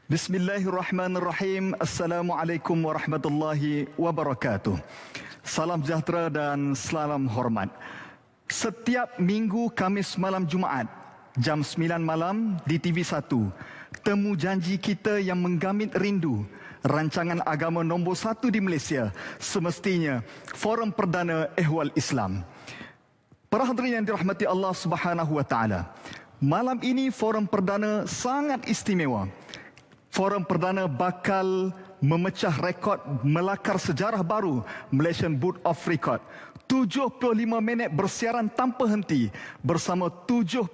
Bismillahirrahmanirrahim. Assalamualaikum warahmatullahi wabarakatuh. Salam sejahtera dan salam hormat. Setiap minggu Khamis malam Jumaat, jam 9 malam di TV1, temu janji kita yang menggamit rindu, rancangan agama nombor 1 di Malaysia, semestinya Forum Perdana Ehwal Islam. Para hadirin yang dirahmati Allah Subhanahu wa taala, malam ini Forum Perdana sangat istimewa. Forum Perdana bakal memecah rekod melakar sejarah baru Malaysian Book of Record. 75 minit bersiaran tanpa henti bersama 75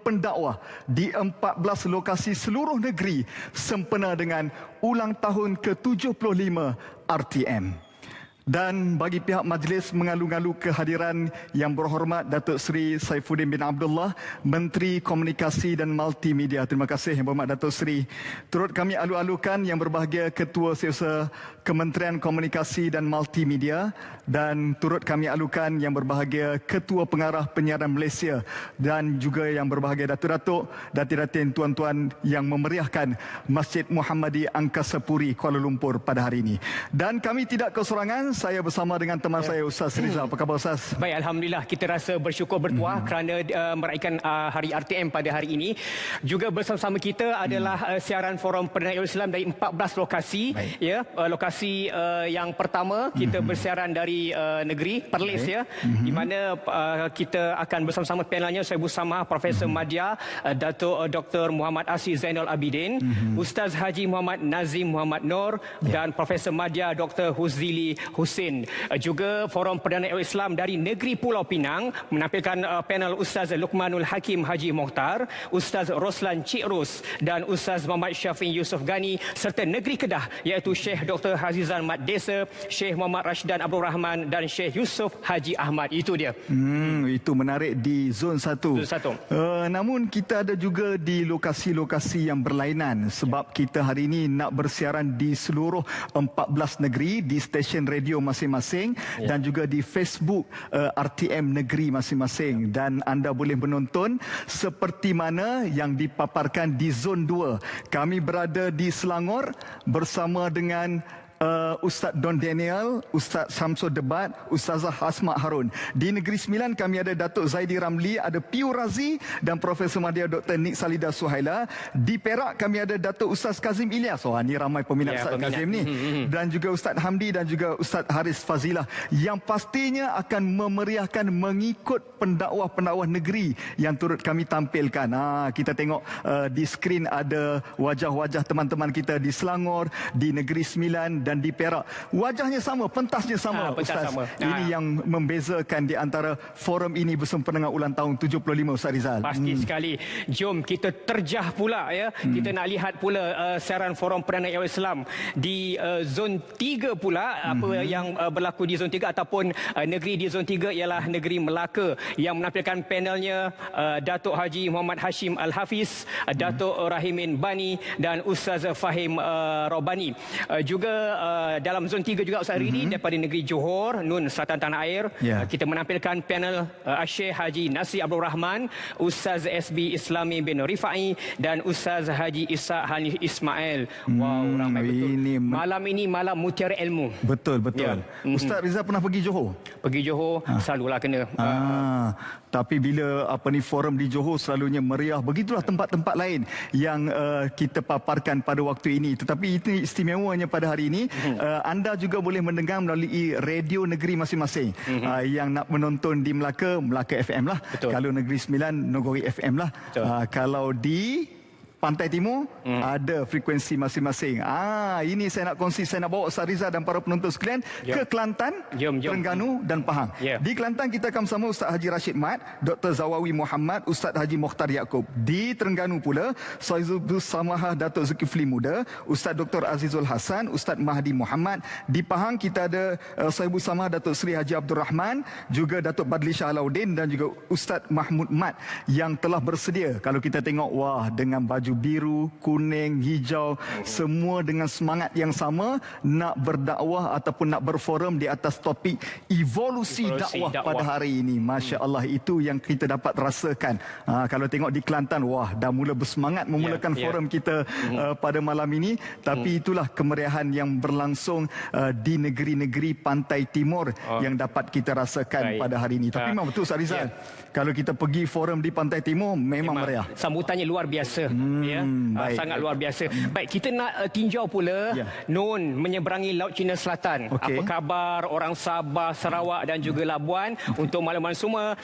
pendakwah di 14 lokasi seluruh negeri sempena dengan ulang tahun ke-75 RTM. Dan bagi pihak majlis mengalu-ngalu kehadiran yang berhormat Datuk Seri Saifuddin bin Abdullah, Menteri Komunikasi dan Multimedia. Terima kasih yang berhormat Datuk Seri. Turut kami alu-alukan yang berbahagia Ketua Setiausaha Kementerian Komunikasi dan Multimedia, dan turut kami alukan yang berbahagia Ketua Pengarah Penyiaran Malaysia, dan juga yang berbahagia Datuk-Datuk, Datin-Datin, Tuan-Tuan yang memeriahkan Masjid Muhammadi Angkasa Puri Kuala Lumpur pada hari ini. Dan kami tidak kesorangan, saya bersama dengan teman saya Ustaz Rizal. Apa khabar Ustaz? Baik, Alhamdulillah, kita rasa bersyukur bertuah kerana meraihkan Hari RTM pada hari ini. Juga bersama-sama kita adalah siaran Forum Perdana Ehwal Islam dari 14 lokasi. Ya, lokasi yang pertama kita bersiaran dari negeri Perlis, ya, di mana kita akan bersama-sama panelnya. Saya bersama Profesor Madya, Datuk Dr. Muhammad Asy Zainal Abidin, Ustaz Haji Muhammad Nazim Muhammad Nur, dan Profesor Madya Dr. Huzili Husin. Juga Forum Perdana Ehwal Islam dari negeri Pulau Pinang menampilkan panel Ustaz Luqmanul Hakim Haji Mohtar, Ustaz Roslan Cik Ros, dan Ustaz Muhammad Syafiq Yusof Ghani, serta negeri Kedah iaitu Syekh Dr. Hazizan Mat Desa, Syekh Muhammad Rashdan Abdul Rahman dan Syekh Yusof Haji Ahmad. Itu dia. Itu menarik di Zon 1. Namun kita ada juga di lokasi-lokasi yang berlainan, sebab kita hari ini nak bersiaran di seluruh 14 negeri di stesen radio masing-masing, dan juga di Facebook RTM negeri masing-masing. Dan anda boleh menonton seperti mana yang dipaparkan di Zon 2. Kami berada di Selangor bersama dengan Ustaz Don Daniel, Ustaz Samsul Debat, Ustazah Hasma Harun. Di Negeri Sembilan kami ada Datuk Zaidi Ramli, ada Piu Razi dan Profesor Madya Dr. Nik Salida Suhaila. Di Perak kami ada Datuk Ustaz Kazim Ilyas. Wah, ni ramai peminat Ustaz Kazim ni. Dan juga Ustaz Hamdi dan juga Ustaz Haris Fazilah, yang pastinya akan memeriahkan mengikut pendakwah-pendakwah negeri yang turut kami tampilkan. Kita tengok di skrin ada wajah-wajah teman-teman kita di Selangor, di Negeri Sembilan dan di Perak. Wajahnya sama, pentasnya sama, Ustaz. Sama. Ini yang membezakan di antara forum ini bersempena dengan ulang tahun 75 Ustaz Rizal. Pasti sekali. Jom kita terjah pula, ya. Kita nak lihat pula siaran Forum Perdana Ehwal Islam di Zon 3 pula. Apa yang berlaku di Zon 3 ataupun negeri di Zon 3 ialah negeri Melaka, yang menampilkan panelnya Datuk Haji Muhammad Hashim Al-Hafiz, Datuk Rahimin Bani dan Ustaz Fahim Robani. Juga dalam Zon 3 juga Ustaz ini daripada negeri Johor, Nun Selatan Tanah Air, kita menampilkan panel Syekh Haji Nasir Abdul Rahman, Ustaz SB Islami bin Rifai dan Ustaz Haji Isa Hanif Ismail. Wow, ramai betul. Malam ini malam mutiara ilmu. Betul. Ustaz Rizal pernah pergi Johor? Pergi Johor, selalulah kena. Tapi bila forum di Johor selalunya meriah. Begitulah tempat-tempat lain yang kita paparkan pada waktu ini. Tetapi itu istimewanya pada hari ini, anda juga boleh mendengar melalui radio negeri masing-masing. Yang nak menonton di Melaka, Melaka FM lah. Kalau Negeri Sembilan, Nogori FM lah. Kalau di Pantai Timur, ada frekuensi masing-masing. Ini saya nak kongsi, saya nak bawa Ustaz Rizal dan para penonton sekalian ke Kelantan, Terengganu dan Pahang. Di Kelantan kita akan bersama Ustaz Haji Rashid Mat, Dr. Zawawi Muhammad, Ustaz Haji Mokhtar Yaakob. Di Terengganu pula, Saizul Samahah Datuk Zulkifli Muda, Ustaz Dr. Azizul Hasan, Ustaz Mahdi Muhammad. Di Pahang kita ada Saibul Samahah Datuk Seri Haji Abdul Rahman, juga Datuk Badli Shah Alauddin dan juga Ustaz Mahmud Mat yang telah bersedia. Kalau kita tengok, wah, dengan baju biru, kuning, hijau, semua dengan semangat yang sama nak berdakwah ataupun nak berforum di atas topik evolusi dakwah pada hari ini. Masya Allah, itu yang kita dapat rasakan. Kalau tengok di Kelantan, wah, dah mula bersemangat memulakan forum kita pada malam ini. Tapi itulah kemeriahan yang berlangsung di negeri-negeri pantai timur yang dapat kita rasakan pada hari ini. Tapi memang betul, Ustaz Rizal, kalau kita pergi forum di pantai timur, memang meriah. Sambutannya luar biasa. Sangat luar biasa. Baik, kita nak tinjau pula Nun menyeberangi Laut Cina Selatan. Apa khabar orang Sabah, Sarawak dan juga Labuan? Untuk makluman semua,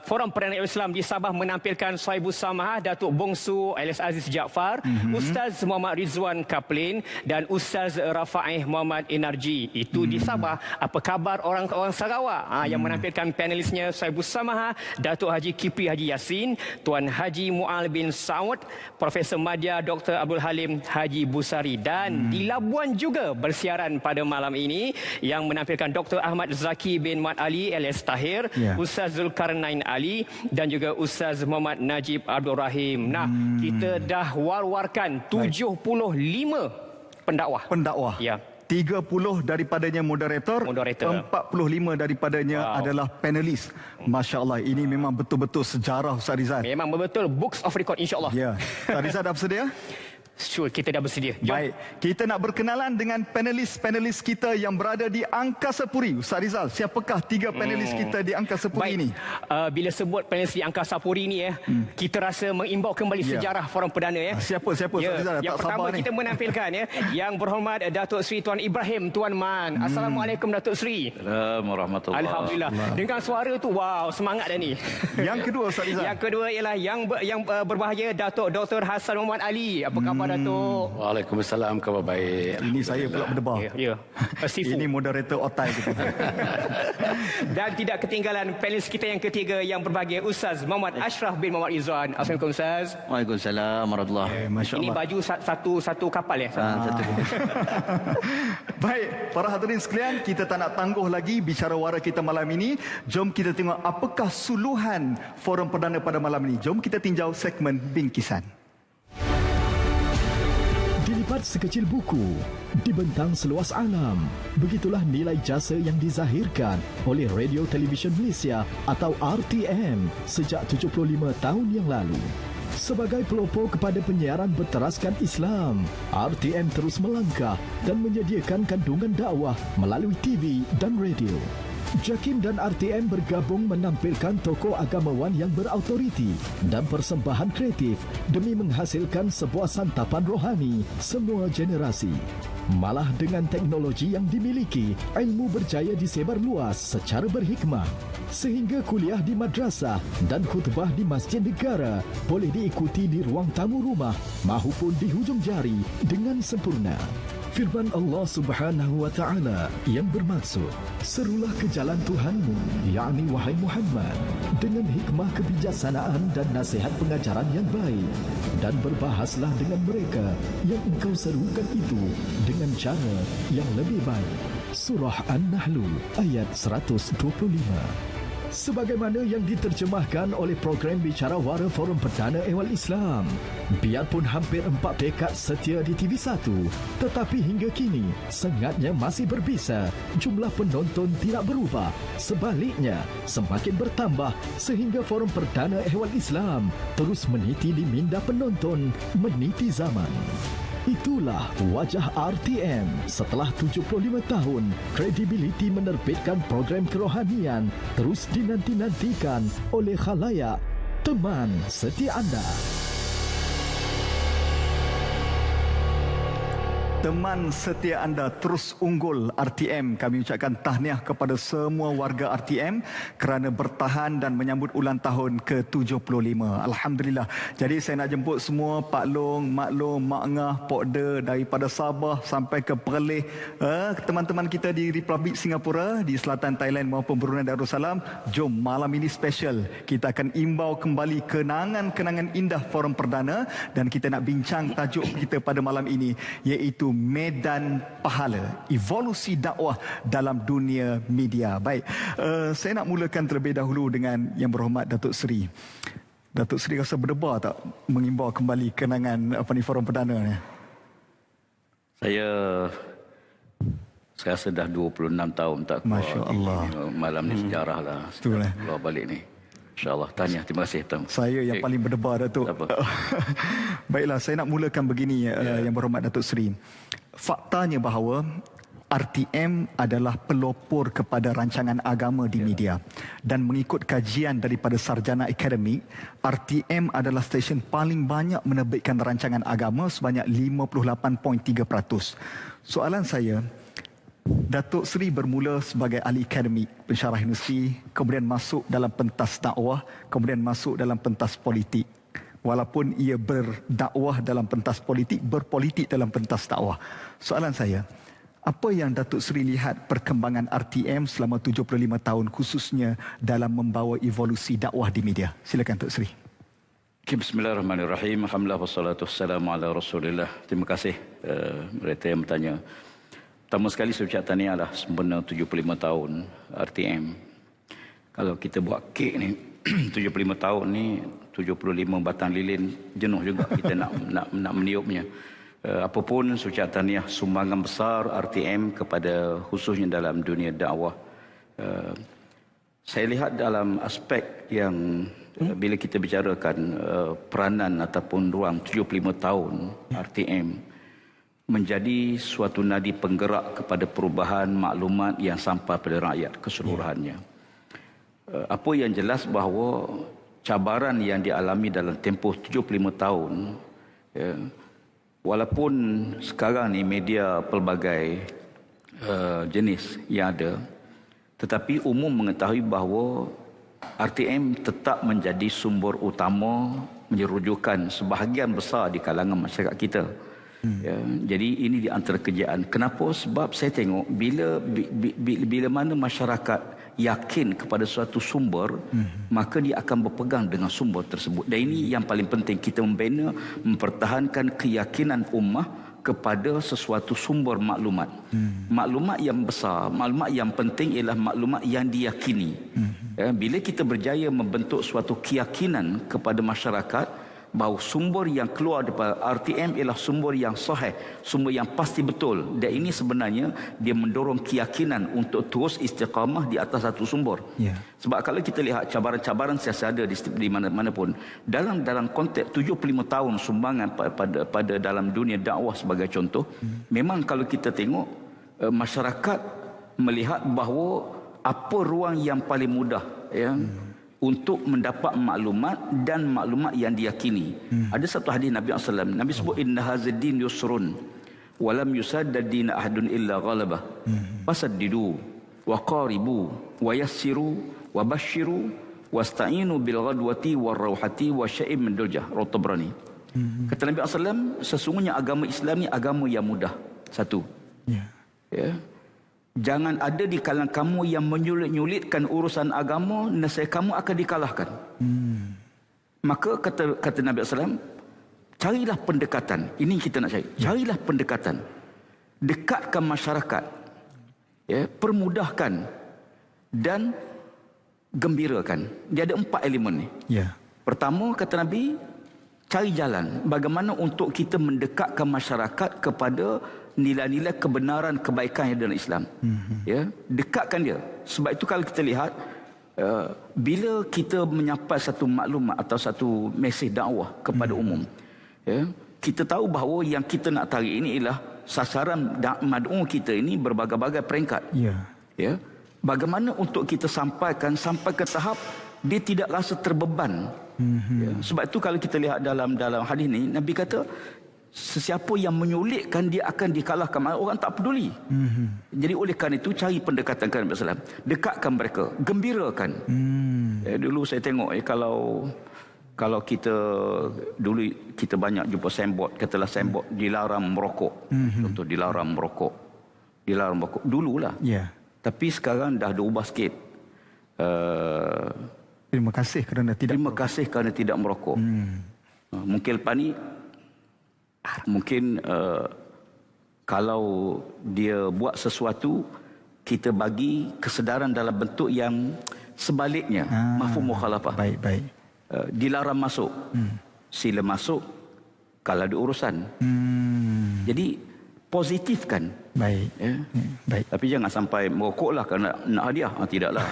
Forum Perdana Islam di Sabah menampilkan Saibus Samah, Datuk Bongsu Alias Aziz Jaafar, Ustaz Muhammad Rizwan Kaplin dan Ustaz Rafaih Muhammad Enarji. Itu di Sabah. Apa khabar orang Sarawak yang menampilkan panelisnya Saibus Samah, Datuk Haji Kipri Haji Yassin, Tuan Haji Mu'al bin Saud, Profesor Madya Dr. Abdul Halim Haji Busari. Dan di Labuan juga bersiaran pada malam ini yang menampilkan Dr. Ahmad Zaki bin Mat Ali alias Tahir, Ustaz Zulkarnain Ali dan juga Ustaz Muhammad Najib Abdul Rahim. Nah, kita dah war-warkan 75 pendakwah. Ya. 30 daripadanya moderator, 45 daripadanya adalah panelis. Masya Allah, ini memang betul-betul sejarah, Ustaz Rizal. Memang betul books of record, insya-Allah. Ya. Ustaz Rizal dah bersedia? Sure, kita dah bersedia. Jom. Baik, kita nak berkenalan dengan panelis-panelis kita yang berada di Angkasa Puri. Ustaz Rizal, siapakah 3 panelis kita di Angkasa Puri ini? Bila sebut panelis di Angkasa Puri ini kita rasa mengimbau kembali sejarah Forum Perdana Siapa Ustaz Rizal? Yang pertama kita menampilkan Yang berhormat Datuk Seri Tuan Ibrahim Tuan Man. Assalamualaikum Datuk Seri. Assalamualaikum warahmatullahi. Alhamdulillah. Dengan suara tu wow, semangat dah ni. Yang kedua Ustaz Rizal. Yang kedua ialah yang berbahaya Datuk Dr. Hassan Muhammad Ali. Apa khabar Datuk? Waalaikumsalam, khabar baik. Ini saya pula berdebar. Ini moderator otai kita. Dan tidak ketinggalan panelis kita yang ketiga yang berbahagia, Ustaz Muhammad Ashraf bin Muhammad Izzuan. Assalamualaikum Ustaz. Waalaikumsalam warahmatullahi. Ini baju satu kapal Satu. Baik, para hadirin sekalian, kita tak nak tangguh lagi bicara wara kita malam ini. Jom kita tengok apakah suluhan Forum Perdana pada malam ini. Jom kita tinjau segmen bingkisan. Dilipat sekecil buku, dibentang seluas alam. Begitulah nilai jasa yang dizahirkan oleh Radio Television Malaysia atau RTM sejak 75 tahun yang lalu. Sebagai pelopor kepada penyiaran berteraskan Islam, RTM terus melangkah dan menyediakan kandungan dakwah melalui TV dan radio. JAKIM dan RTM bergabung menampilkan tokoh agamawan yang berautoriti dan persembahan kreatif demi menghasilkan sebuah santapan rohani semua generasi. Malah dengan teknologi yang dimiliki, ilmu berjaya disebar luas secara berhikmah. Sehingga kuliah di madrasah dan khutbah di masjid negara boleh diikuti di ruang tamu rumah mahupun di hujung jari dengan sempurna. Firman Allah Subhanahu wa taala yang bermaksud, serulah ke jalan Tuhanmu, yakni wahai Muhammad, dengan hikmah kebijaksanaan dan nasihat pengajaran yang baik, dan berbahaslah dengan mereka yang engkau serukan itu dengan cara yang lebih baik. Surah An-Nahl ayat 125. Sebagaimana yang diterjemahkan oleh program Bicara Wara Forum Perdana Ehwal Islam. Biarpun hampir 4 dekad setia di TV1, tetapi hingga kini sengatnya masih berbisa. Jumlah penonton tidak berubah. Sebaliknya, semakin bertambah sehingga Forum Perdana Ehwal Islam terus meniti di minda penonton meniti zaman. Itulah wajah RTM setelah 75 tahun kredibiliti menerbitkan program kerohanian terus dinanti-nantikan oleh khalayak. Teman setia anda. Teman setia anda terus unggul RTM. Kami ucapkan tahniah kepada semua warga RTM kerana bertahan dan menyambut ulang tahun ke-75. Alhamdulillah. Jadi saya nak jemput semua Pak Long, Mak Long, Mak Ngah, Pok De daripada Sabah sampai ke Perlis. Teman-teman kita di Republik Singapura, di selatan Thailand maupun Brunei Darussalam. Jom malam ini special. Kita akan imbau kembali kenangan-kenangan indah Forum Perdana dan kita nak bincang tajuk kita pada malam ini iaitu Medan Pahala, evolusi dakwah dalam dunia media. Baik, saya nak mulakan terlebih dahulu dengan Yang Berhormat Datuk Seri. Datuk Seri rasa berdebar tak mengimbau kembali kenangan forum perdana ni? Saya rasa dah 26 tahun tak keluar. Masya Allah. Malam ni sejarah lah. Betul, Keluar balik ni. InsyaAllah. Tahniah. Terima kasih. Saya yang paling berdebar, Datuk. Baiklah, saya nak mulakan begini, Yang Berhormat Datuk Seri. Faktanya bahawa RTM adalah pelopor kepada rancangan agama di media. Dan mengikut kajian daripada Sarjana Akademik, RTM adalah stesen paling banyak menerbitkan rancangan agama sebanyak 58.3%. Soalan saya, Datuk Seri bermula sebagai ahli akademik, pensyarah universiti, kemudian masuk dalam pentas dakwah, kemudian masuk dalam pentas politik. Walaupun ia berdakwah dalam pentas politik, berpolitik dalam pentas dakwah. Soalan saya, apa yang Datuk Seri lihat perkembangan RTM selama 75 tahun khususnya dalam membawa evolusi dakwah di media? Silakan Datuk Seri. Bismillahirrahmanirrahim. Alhamdulillah wassalatu wassalamu ala Rasulillah. Terima kasih mereka yang bertanya. Pertama sekali saya ucap tahniah lah sempena 75 tahun RTM. Kalau kita buat kek ni 75 tahun ni 75 batang lilin, jenuh juga kita nak meniupnya. Apapun saya ucap tahniah sumbangan besar RTM kepada khususnya dalam dunia dakwah. Saya lihat dalam aspek yang bila kita bicarakan peranan ataupun ruang 75 tahun RTM menjadi suatu nadi penggerak kepada perubahan maklumat yang sampai pada rakyat keseluruhannya. Apa yang jelas bahawa cabaran yang dialami dalam tempoh 75 tahun, walaupun sekarang ni media pelbagai jenis yang ada, tetapi umum mengetahui bahawa RTM tetap menjadi sumber utama menjadi rujukan sebahagian besar di kalangan masyarakat kita. Ya, jadi ini di antara kerjaan. Kenapa? Sebab saya tengok bila mana masyarakat yakin kepada suatu sumber, maka dia akan berpegang dengan sumber tersebut. Dan ini yang paling penting, kita membina, mempertahankan keyakinan ummah kepada sesuatu sumber maklumat. Maklumat yang besar, maklumat yang penting ialah maklumat yang diyakini. Ya, bila kita berjaya membentuk suatu keyakinan kepada masyarakat bahawa sumber yang keluar daripada RTM ialah sumber yang sahih, sumber yang pasti betul. Dan ini sebenarnya dia mendorong keyakinan untuk terus istiqamah di atas satu sumber. Sebab kalau kita lihat cabaran-cabaran siasa ada di mana-mana pun, dalam konteks 75 tahun sumbangan pada dalam dunia dakwah sebagai contoh, memang kalau kita tengok masyarakat melihat bahawa apa ruang yang paling mudah untuk mendapat maklumat dan maklumat yang diyakini. Ada satu hadis Nabi SAW. Nabi sebut inna hadzal din yusrun wa lam yusaddad din ahadun illa ghalabah. Fasaddidu wa qaribu wa yassiru wa basyiru wasta'inu bil ghadwati war rauhati wa syai'in min duljah. Tabrani. Kata Nabi SAW, sesungguhnya agama Islam ni agama yang mudah. Satu. Ya. Jangan ada di kalangan kamu yang menyulit-nyulitkan urusan agama, nescaya kamu akan dikalahkan. Maka kata Nabi SAW, carilah pendekatan. Ini kita nak cari. Carilah pendekatan. Dekatkan masyarakat. Ya, permudahkan. Dan gembirakan. Dia ada 4 elemen ni. Pertama, kata Nabi, cari jalan. Bagaimana untuk kita mendekatkan masyarakat kepada nilai-nilai kebenaran, kebaikan yang dalam Islam. Ya, dekatkan dia. Sebab itu kalau kita lihat, bila kita menyampai satu maklumat atau satu mesej dakwah kepada umum, ya, kita tahu bahawa yang kita nak tarik ini ialah sasaran mad'u kita ini berbagai-bagai peringkat. Ya, bagaimana untuk kita sampai ke tahap dia tidak rasa terbeban. Ya, sebab itu kalau kita lihat dalam hadis ni, Nabi kata sesiapa yang menyulitkan dia akan dikalahkan. Orang tak peduli. Jadi oleh kerana itu cari pendekatan kepada Nabi SAW. Dekatkan mereka, gembirakan. Dulu saya tengok kalau kita dulu kita banyak jumpa signboard, katalah signboard dilarang merokok. Contoh dilarang merokok. Dilarang merokok dululah. Tapi sekarang dah berubah sikit. Terima kasih kerana tidak merokok. Mungkin lepas ni kalau dia buat sesuatu, kita bagi kesedaran dalam bentuk yang sebaliknya, mafhum mukhalafah. Baik. dilarang masuk. Sila masuk kalau ada urusan. Jadi positifkan. Baik. Ya. Baik. Tapi jangan sampai merokoklah kerana nak hadiah. Tidaklah.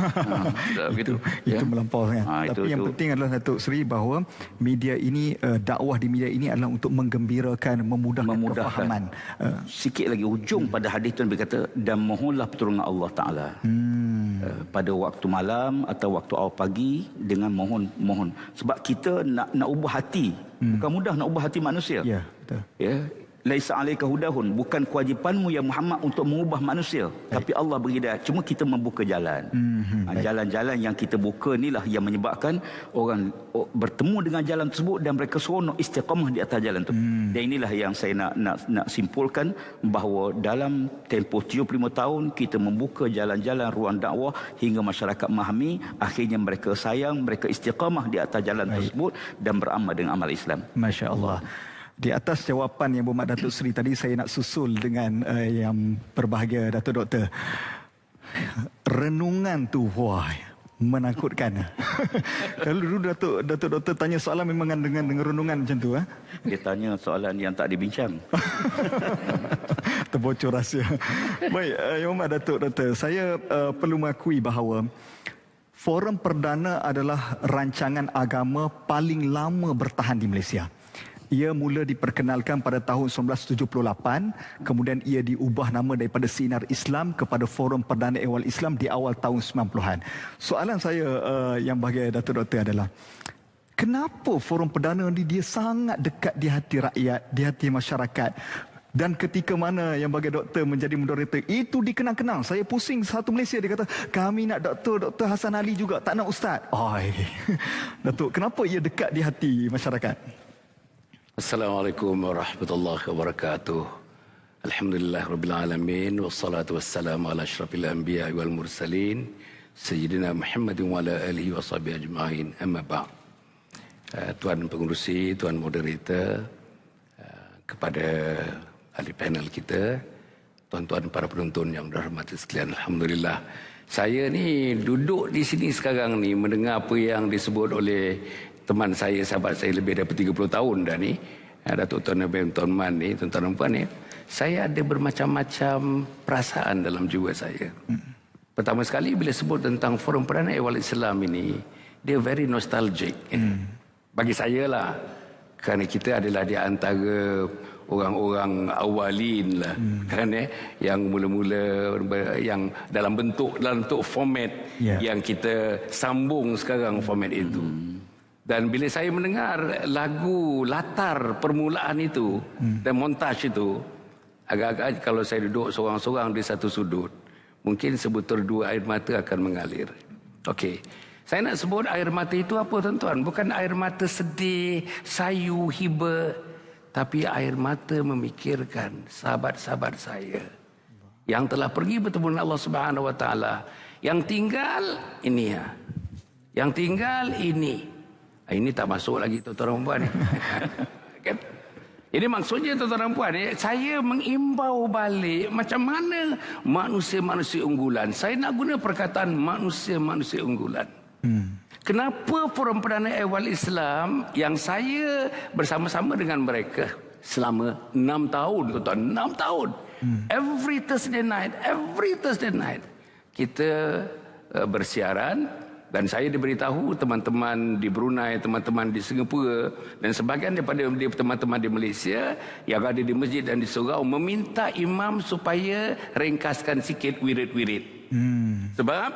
Tidak begitu. Itu melampau kan. Tapi yang penting adalah Datuk Seri bahawa media ini, dakwah di media ini adalah untuk menggembirakan, memudahkan kefahaman. Sikit lagi hujung pada hadis itu berkata, dan mohonlah pertolongan Allah Ta'ala. Pada waktu malam atau waktu awal pagi dengan mohon. Sebab kita nak ubah hati. Bukan mudah nak ubah hati manusia. Ya, betul. Ya. Laisa alaika hudahun, bukan kewajipanmu ya Muhammad untuk mengubah manusia. Tapi Allah beri hidayah. Cuma kita membuka jalan. Jalan-jalan yang kita buka inilah yang menyebabkan orang bertemu dengan jalan tersebut dan mereka seronok istiqamah di atas jalan itu. Dan inilah yang saya nak simpulkan, bahawa dalam tempoh 75 tahun kita membuka jalan-jalan ruang dakwah hingga masyarakat memahami, akhirnya mereka sayang, mereka istiqamah di atas jalan tersebut dan beramal dengan amal Islam. Masya Allah. Di atas jawapan yang berhormat Datuk Seri tadi, saya nak susul dengan yang berbahagia Datuk Doktor. Renungan tu, wah, menakutkan. Kalau dulu Datuk Doktor tanya soalan memang dengan renungan macam tu. Dia tanya soalan yang tak dibincang. Terbocor rahsia. Baik, yang hormat Datuk Doktor, saya perlu mengakui bahawa Forum Perdana adalah rancangan agama paling lama bertahan di Malaysia. Ia mula diperkenalkan pada tahun 1978, kemudian ia diubah nama daripada Sinar Islam kepada Forum Perdana Ehwal Islam di awal tahun 90-an. Soalan saya yang bahagia Datuk Doktor adalah, kenapa Forum Perdana ni dia sangat dekat di hati rakyat, di hati masyarakat? Dan ketika mana yang bagi doktor menjadi moderator, itu dikenang-kenang. Saya pusing satu Malaysia, dia kata, kami nak Dr. Hassan Ali juga, tak nak Ustaz. Datuk, kenapa ia dekat di hati masyarakat? Assalamualaikum warahmatullahi wabarakatuh. Alhamdulillah rabbil alamin, wassalatu wassalamu ala asyrafil anbiya wal mursalin sayyidina Muhammadin wa ala alihi wa sahbihi ajma'in. Amma ba'd. Tuan pengurusi, tuan moderator, kepada ahli panel kita, tuan-tuan para penonton yang dirahmati sekalian, alhamdulillah. Saya ni duduk di sini sekarang ni mendengar apa yang disebut oleh teman saya, sahabat saya lebih daripada 30 tahun dah ni, Datuk Tuan Nabil Tuan Man ni, tuan-tuan dan puan ni, saya ada bermacam-macam perasaan dalam jiwa saya. Pertama sekali bila sebut tentang Forum Perdana Ehwal Islam ini, dia very nostalgic. Bagi saya lah, kerana kita adalah di antara orang-orang awalin lah, kan, yang mula-mula yang dalam bentuk format yang kita sambung sekarang, format itu. Dan bila saya mendengar lagu latar permulaan itu dan montaj itu, agak-agak kalau saya duduk seorang-seorang di satu sudut, mungkin sebutir dua air mata akan mengalir. Okey. Saya nak sebut air mata itu apa, tuan-tuan? Bukan air mata sedih, sayu, hiba, tapi air mata memikirkan sahabat-sahabat saya yang telah pergi bertemu dengan Allah Subhanahu Wa Taala. Yang tinggal ini ya. Yang tinggal ini. Ini tak masuk lagi tuan-tuan dan puan. Kan? Jadi maksudnya tuan-tuan dan puan, saya mengimbau balik macam mana manusia-manusia unggulan. Saya nak guna perkataan manusia-manusia unggulan. Kenapa Forum Perdana Ehwal Islam yang saya bersama-sama dengan mereka selama 6 tahun, tuan-tuan, 6 tahun. Every Thursday night kita bersiaran. Dan saya diberitahu teman-teman di Brunei, teman-teman di Singapura dan sebahagian daripada teman-teman di Malaysia yang ada di masjid dan di surau meminta imam supaya ringkaskan sikit wirid-wirid. Sebab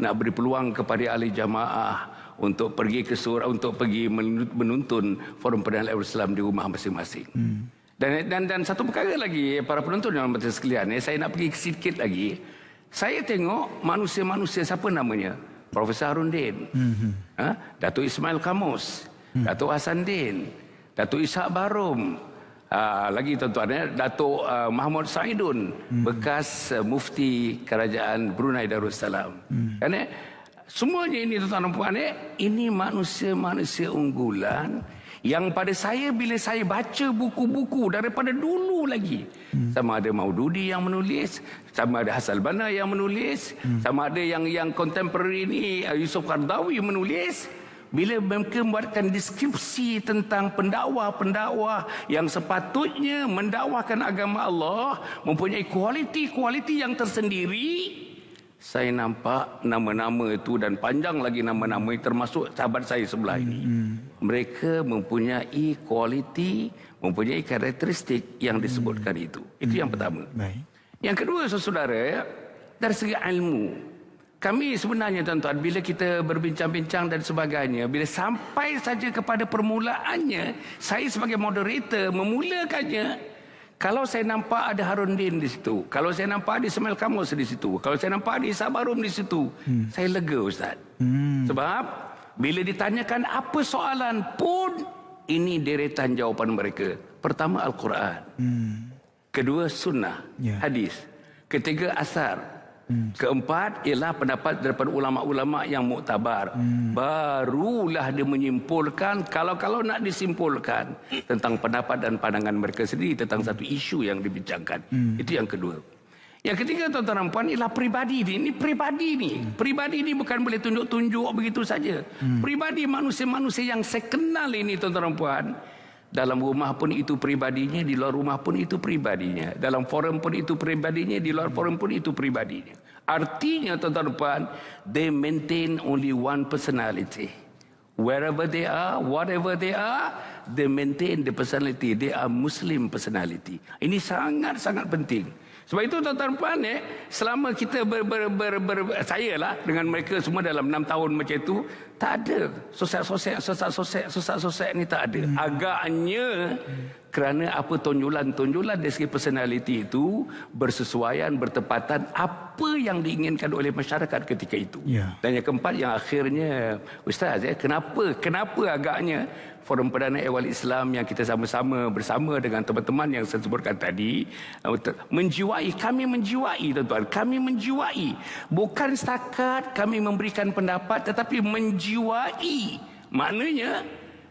nak beri peluang kepada ahli jamaah untuk pergi ke surau, untuk pergi menuntun Forum Perdana Ehwal Islam di rumah masing-masing. Dan satu perkara lagi, para penonton yang berhormat sekalian, saya nak pergi sedikit lagi. Saya tengok manusia-manusia, siapa namanya? Profesor Harun Din, Datuk Ismail Kamus, Datuk Hassan Din, Datuk Ishak Barum, lagi tuan-tuan, Datuk Mahmud Saidun, bekas mufti Kerajaan Brunei Darussalam. Kan, semuanya ini tuan-tuan dan puan, ini manusia-manusia unggulan yang pada saya bila saya baca buku-buku daripada dulu lagi, sama ada Maududi yang menulis, sama ada Hassan Banna yang menulis, sama ada yang contemporary ni Yusuf Qardawi menulis, bila mereka membuatkan deskripsi tentang pendakwa-pendakwa yang sepatutnya mendakwakan agama Allah, mempunyai kualiti-kualiti yang tersendiri, saya nampak nama-nama itu dan panjang lagi nama-nama termasuk sahabat saya sebelah ini. Mereka mempunyai kualiti, mempunyai karakteristik yang disebutkan itu. Itu yang pertama. Baik. Yang kedua, saudara, dari segi ilmu, kami sebenarnya tuan-tuan, bila kita berbincang-bincang dan sebagainya, bila sampai saja kepada permulaannya, saya sebagai moderator memulakannya. Kalau saya nampak ada Harun Din di situ, kalau saya nampak ada Ismail Kamus di situ, kalau saya nampak ada Isa Barum di situ, saya lega, Ustaz. Sebab bila ditanyakan apa soalan pun, ini deretan jawapan mereka. Pertama, Al-Quran. Kedua, sunnah, hadis. Ketiga, asar. Keempat ialah pendapat daripada ulama-ulama yang muktabar. Barulah dia menyimpulkan, kalau nak disimpulkan tentang pendapat dan pandangan mereka sendiri tentang satu isu yang dibincangkan. Itu yang kedua. Yang ketiga, tuan-tuan dan puan, ialah pribadi ni. Ini pribadi ni. Pribadi ni bukan boleh tunjuk-tunjuk begitu saja. Pribadi manusia-manusia yang saya kenal ini, tuan-tuan dan puan. Dalam rumah pun itu pribadinya, di luar rumah pun itu pribadinya. Dalam forum pun itu pribadinya, di luar forum pun itu pribadinya. Artinya, tuan-tuan dan puan, they maintain only one personality. Wherever they are, whatever they are, they maintain the personality. They are Muslim personality. Ini sangat-sangat penting. Sebab itu tuan-tuan dan puan, selama kita saya lah dengan mereka semua dalam 6 tahun macam itu, tak ada sosek ni tak ada. Agaknya kerana apa tonjolan-tonjolan dari segi personality itu bersesuaian, bertepatan apa yang diinginkan oleh masyarakat ketika itu. Dan yang keempat, yang akhirnya, Ustaz, kenapa agaknya Forum Perdana Ehwal Islam yang kita sama-sama bersama dengan teman-teman yang saya sebutkan tadi kami menjiwai, tuan-tuan, kami menjiwai, bukan setakat kami memberikan pendapat, tetapi menjiwai, maknanya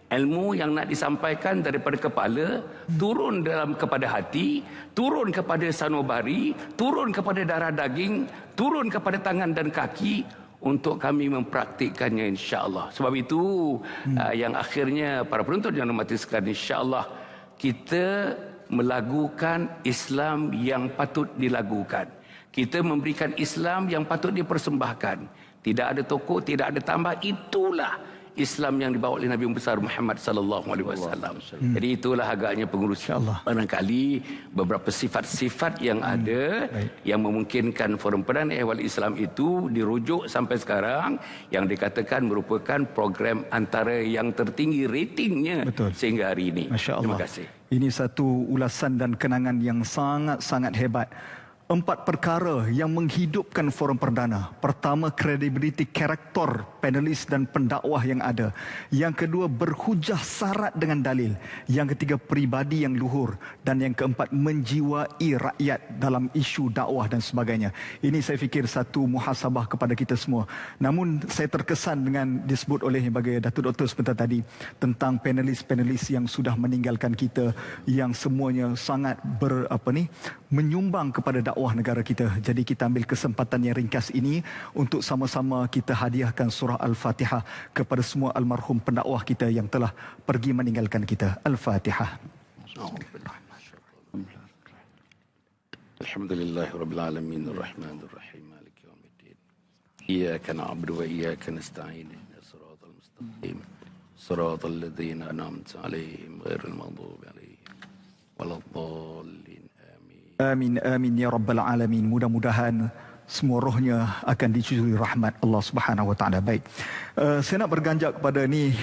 ilmu yang nak disampaikan daripada kepala turun kepada hati, turun kepada sanubari, turun kepada darah daging, turun kepada tangan dan kaki, untuk kami mempraktikkannya, insya-Allah. Sebab itu yang akhirnya para penonton yang hormati sekalian, insya-Allah kita melagukan Islam yang patut dilagukan. Kita memberikan Islam yang patut dipersembahkan. Tidak ada tokok, tidak ada tambah. Itulah Islam yang dibawa oleh Nabi besar Muhammad sallallahu alaihi wasallam. Jadi itulah agaknya pengurus. Barangkali beberapa sifat-sifat yang ada yang memungkinkan Forum Perdana Ehwal Islam itu dirujuk sampai sekarang, yang dikatakan merupakan program antara yang tertinggi ratingnya sehingga hari ini. Terima kasih. Ini satu ulasan dan kenangan yang sangat-sangat hebat. 4 perkara yang menghidupkan Forum Perdana. Pertama, kredibiliti karakter panelis dan pendakwah yang ada. Yang kedua, berhujah syarat dengan dalil. Yang ketiga, peribadi yang luhur. Dan yang keempat, menjiwai rakyat dalam isu dakwah dan sebagainya. Ini saya fikir satu muhasabah kepada kita semua. Namun saya terkesan dengan disebut oleh bagi Datuk Doktor sebentar tadi tentang panelis-panelis yang sudah meninggalkan kita, yang semuanya sangat menyumbang kepada dakwah negara kita. Jadi kita ambil kesempatan yang ringkas ini untuk sama-sama kita hadiahkan surah Al-Fatihah kepada semua almarhum pendakwah kita yang telah pergi meninggalkan kita. Al-Fatihah. Alhamdulillahirabbil alamin arrahmanir rahim maliki yaumiddin. Iyyaka na'budu wa iyyaka nasta'in ihdinas siratal mustaqim. Siratal ladzina an'amta 'alaihim ghairil maghdubi 'alaihim waladdallin. Amin, amin ya rabbal alamin. Mudah-mudahan semua rohnya akan dicurui rahmat Allah Subhanahu wa taala. Baik. Saya nak berganjak kepada ni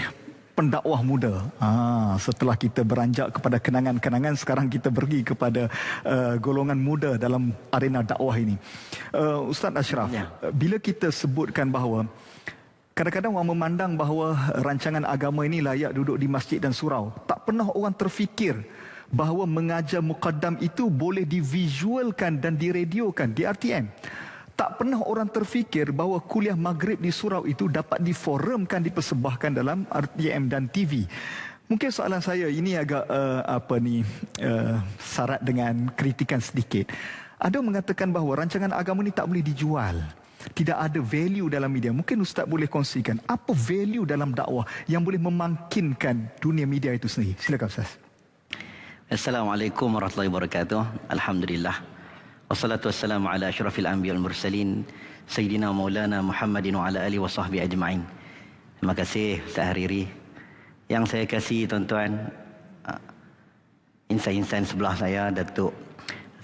pendakwah muda. Setelah kita beranjak kepada kenangan-kenangan, sekarang kita pergi kepada golongan muda dalam arena dakwah ini. Ustaz Ashraf, bila kita sebutkan bahawa kadang-kadang orang memandang bahawa rancangan agama ini layak duduk di masjid dan surau, tak pernah orang terfikir bahawa mengajar muqaddam itu boleh divisualkan dan diradiokan di RTM. Tak pernah orang terfikir bahawa kuliah maghrib di surau itu dapat diforumkan, dipersembahkan dalam RTM dan TV. Mungkin soalan saya ini agak syarat dengan kritikan sedikit. Ada mengatakan bahawa rancangan agama ini tak boleh dijual. tidak ada value dalam media. Mungkin Ustaz boleh kongsikan apa value dalam dakwah yang boleh memangkinkan dunia media itu sendiri. Silakan Ustaz. Assalamualaikum warahmatullahi wabarakatuh. Alhamdulillah. Wassalatu wassalamu ala asyrafil anbiya wal mursalin Sayyidina Maulana Muhammadin wa ala alihi wa sahbihi ajma'in. Terima kasih Ustaz Hariri. Yang saya kasih tuan-tuan, insan-insan sebelah saya, Datuk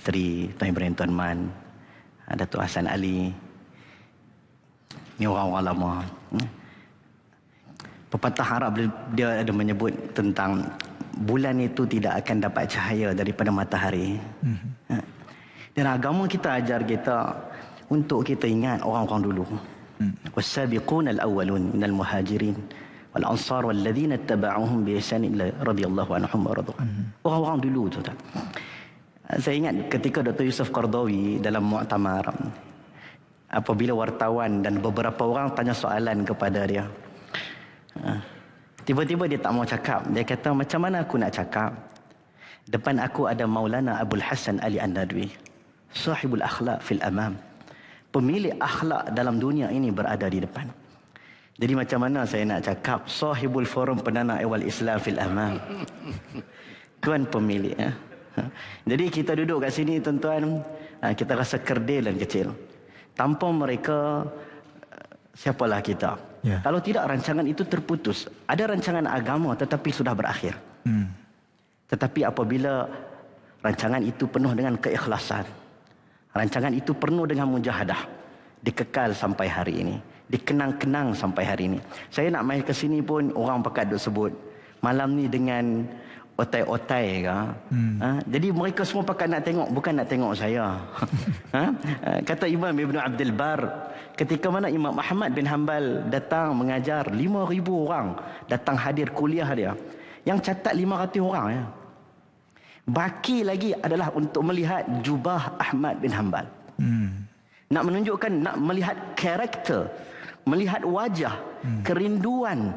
Seri Tuan Ibrahim Tuan Man, Datuk Hassan Ali. Ini orang-orang lama. Pepatah Arab dia ada menyebut tentang bulan itu tidak akan dapat cahaya daripada matahari. Dan agama kita ajar kita untuk kita ingat orang-orang dulu. Was-sabiqun al-awwalun minal muhajirin wal ansar walladzina ittaba'uhum bi ihsan radhiyallahu anhum wa radu. Orang-orang dulu tu. Saya ingat ketika Dr. Yusuf Qardawi dalam muktamar, apabila wartawan dan beberapa orang tanya soalan kepada dia, tiba-tiba dia tak mau cakap. Dia kata, macam mana aku nak cakap? Depan aku ada Maulana Abul Hasan Ali An-Nadwi, sahibul akhlaq fil amam. Pemilik akhlak dalam dunia ini berada di depan. Jadi macam mana saya nak cakap sahibul forum pendana awal Islam fil amam? Tuan pemilik. Jadi kita duduk kat sini tuan-tuan, kita rasa kerdil dan kecil. Tanpa mereka, siapalah kita? Kalau tidak, rancangan itu terputus. Ada rancangan agama tetapi sudah berakhir. Tetapi apabila rancangan itu penuh dengan keikhlasan, rancangan itu penuh dengan mujahadah, dikekal sampai hari ini, dikenang-kenang sampai hari ini. Saya nak main ke sini pun orang pakat duk sebut malam ni dengan otai-otai ke. Jadi mereka semua pakat nak tengok, bukan nak tengok saya. Kata Imam Ibn Abdul Bar, ketika mana Imam Ahmad bin Hanbal datang mengajar, 5,000 orang datang hadir kuliah dia. Yang catat 500 orang ya. Baki lagi adalah untuk melihat jubah Ahmad bin Hanbal. Nak menunjukkan, nak melihat karakter, melihat wajah, kerinduan.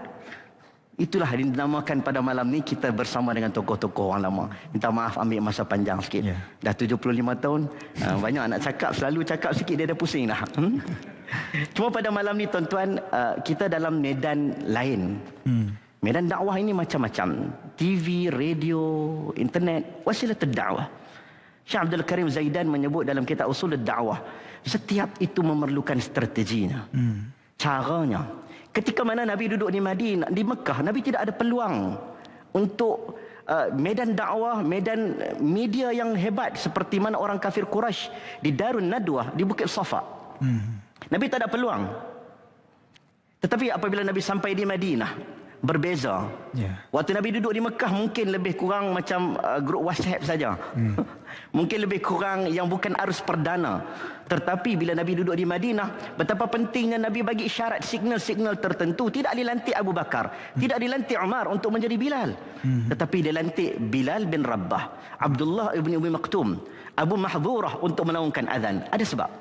Itulah dinamakan pada malam ni kita bersama dengan tokoh-tokoh orang lama. Minta maaf ambil masa panjang sikit. Dah 75 tahun, banyak nak cakap, selalu cakap sikit dia dah pusing dah. Cuma pada malam ni tuan-tuan, kita dalam medan lain. Medan dakwah ini macam-macam. TV, radio, internet, wasilah dakwah. Syekh Abdul Karim Zaidan menyebut dalam kitab Usul Dakwah, setiap itu memerlukan strateginya, caranya. Ketika mana Nabi duduk di Madinah, di Mekah, Nabi tidak ada peluang untuk medan dakwah, medan media yang hebat seperti mana orang kafir Quraisy di Darun Nadwah, di Bukit Safa. Nabi tak ada peluang. Tetapi apabila Nabi sampai di Madinah, berbeza. Waktu Nabi duduk di Mekah mungkin lebih kurang macam grup WhatsApp saja. Mungkin lebih kurang yang bukan arus perdana. Tetapi bila Nabi duduk di Madinah, betapa pentingnya Nabi bagi isyarat, signal-signal tertentu. Tidak dilantik Abu Bakar, tidak dilantik Umar untuk menjadi Bilal, tetapi dilantik Bilal bin Rabah, Abdullah ibn Umi Maktum, Abu Mahdhurah untuk menaungkan azan. Ada sebab.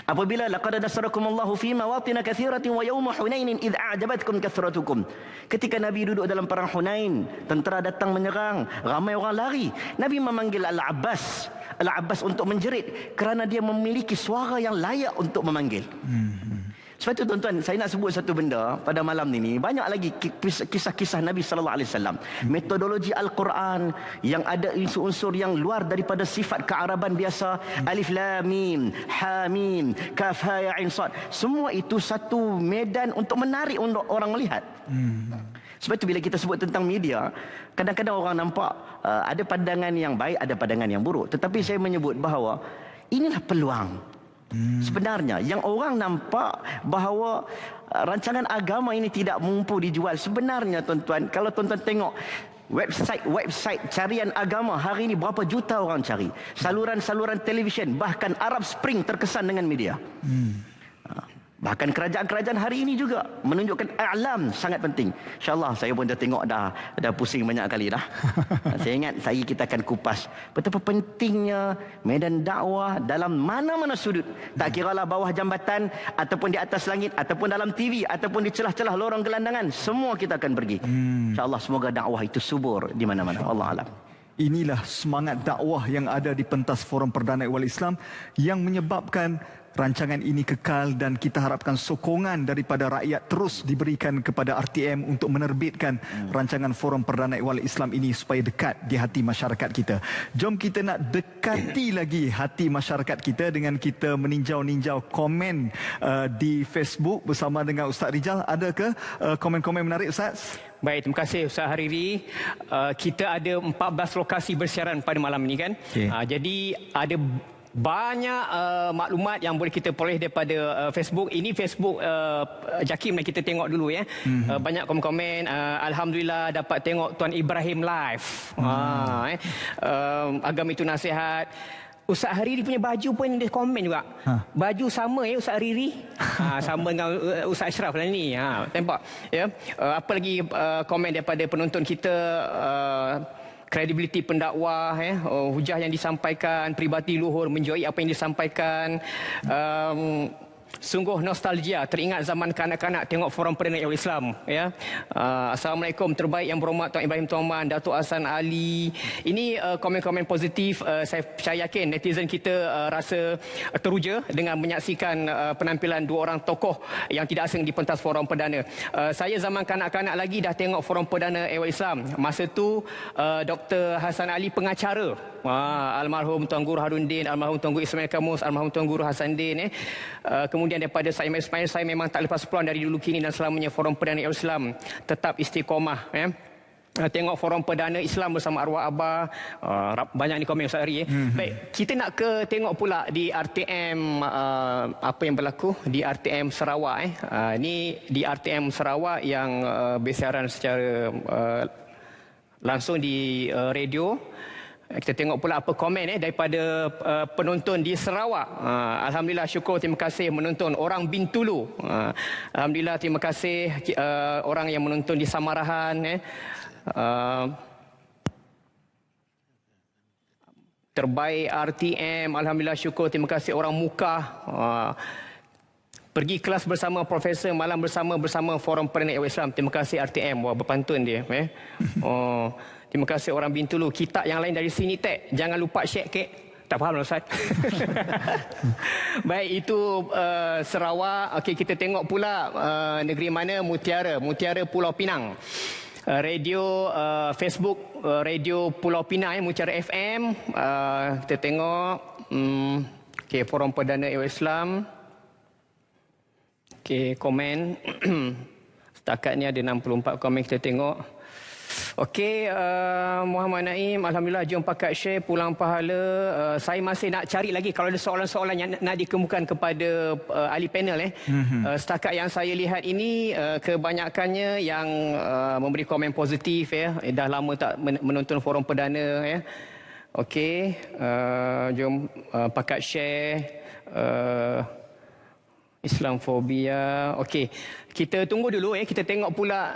Apabila laqad nasarakumullahu fi mawatin katsiratin wa yawma Hunain id a'jabatkum kathratukum. Ketika Nabi duduk dalam perang Hunain, tentera datang menyerang, ramai orang lari. Nabi memanggil Al-Abbas, Al-Abbas untuk menjerit kerana dia memiliki suara yang layak untuk memanggil. Sebab itu tuan-tuan, saya nak sebut satu benda pada malam ini. Banyak lagi kisah-kisah Nabi sallallahu alaihi wasallam. Metodologi Al-Quran yang ada unsur-unsur yang luar daripada sifat kearaban biasa. Alif lam mim, ha mim, kaf ha ya ain sad. Semua itu satu medan untuk menarik orang melihat. Sebab itu bila kita sebut tentang media, kadang-kadang orang nampak ada pandangan yang baik, ada pandangan yang buruk. Tetapi saya menyebut bahawa inilah peluang. Sebenarnya yang orang nampak bahawa rancangan agama ini tidak mampu dijual. Sebenarnya tuan-tuan, kalau tuan-tuan tengok website carian agama hari ini, berapa juta orang cari. Saluran-saluran televisyen, bahkan Arab Spring terkesan dengan media. Bahkan kerajaan-kerajaan hari ini juga menunjukkan i'lam sangat penting. InsyaAllah saya pun dah tengok dah pusing banyak kali dah. Saya ingat kita akan kupas betapa pentingnya medan dakwah dalam mana-mana sudut. Tak kiralah bawah jambatan ataupun di atas langit ataupun dalam TV ataupun di celah-celah lorong gelandangan, semua kita akan pergi. InsyaAllah semoga dakwah itu subur di mana-mana. Allah alam. Inilah semangat dakwah yang ada di pentas Forum Perdana Ihwal Islam yang menyebabkan rancangan ini kekal dan kita harapkan sokongan daripada rakyat terus diberikan kepada RTM untuk menerbitkan rancangan Forum Perdana Ehwal Islam ini supaya dekat di hati masyarakat kita. Jom kita nak dekati lagi hati masyarakat kita dengan kita meninjau-ninjau komen di Facebook bersama dengan Ustaz Rizal. Ada ke komen-komen menarik, Ustaz? Baik, terima kasih Ustaz Hariri. Kita ada 14 lokasi bersiaran pada malam ini kan. Okay. Jadi ada banyak maklumat yang boleh kita peroleh daripada Facebook. Ini Facebook JAKIM kita tengok dulu ya. Banyak komen-komen. Alhamdulillah dapat tengok Tuan Ibrahim live. Agama itu nasihat. Ustaz Hariri punya baju pun dia komen juga. Baju sama ya Ustaz Hariri. Sama dengan Ustaz Ashraf lah ni. Nampak? Ya. Apa lagi komen daripada penonton kita, kredibiliti pendakwah, hujah yang disampaikan, peribadi luhur menjoi apa yang disampaikan. Sungguh nostalgia, teringat zaman kanak-kanak tengok Forum Perdana Ehwal Islam. Ya. Assalamualaikum, terbaik yang berhormat Tuan Ibrahim Tuan, Datuk Hassan Ali. Ini komen-komen positif. Saya yakin netizen kita rasa teruja dengan menyaksikan penampilan dua orang tokoh yang tidak asing di pentas Forum Perdana. Saya zaman kanak-kanak lagi dah tengok Forum Perdana Ehwal Islam. Masa tu Dr. Hassan Ali pengacara. Almarhum Tuan Guru Harundin, almarhum Tuan Guru Ismail Kamus, almarhum Tuan Guru Hassan Din. Kemudian daripada saya Ismail, saya memang tak lepas peluang dari dulu kini dan selamanya Forum Perdana Islam tetap istiqomah. Tengok Forum Perdana Islam bersama arwah Abah. Banyak ni komen Ustaz Ari. Baik, kita nak ke tengok pula di RTM apa yang berlaku di RTM Sarawak. Ni di RTM Sarawak yang bersiaran secara langsung di radio. Kita tengok pula apa komen daripada penonton di Sarawak. Alhamdulillah, syukur, terima kasih menonton orang Bintulu. Alhamdulillah, terima kasih orang yang menonton di Samarahan. Terbaik RTM, alhamdulillah, syukur, terima kasih orang Mukah. Pergi kelas bersama profesor, malam bersama Forum Perdana Ehwal Islam. Terima kasih RTM. Wah, berpantun dia. Terima kasih orang Bintulu. Kitab yang lain dari sini tek. Jangan lupa share kek. Tak faham Ustaz. Baik, itu Sarawak. Okey, kita tengok pula negeri mana? Mutiara Pulau Pinang. Radio Facebook Radio Pulau Pinang, Mutiara FM. Kita tengok okey, Forum Perdana Ehwal Islam. Okey, komen. Setakat ni ada 64 komen kita tengok. Okey, Muhammad Naim, alhamdulillah, jom pakat share pulang pahala. Saya masih nak cari lagi kalau ada soalan-soalan yang nak dikemukakan kepada ahli panel. Setakat yang saya lihat ini kebanyakannya yang memberi komen positif dah lama tak menonton Forum Perdana Okey, jom pakat share. Islamfobia. Okey, kita tunggu dulu kita tengok pula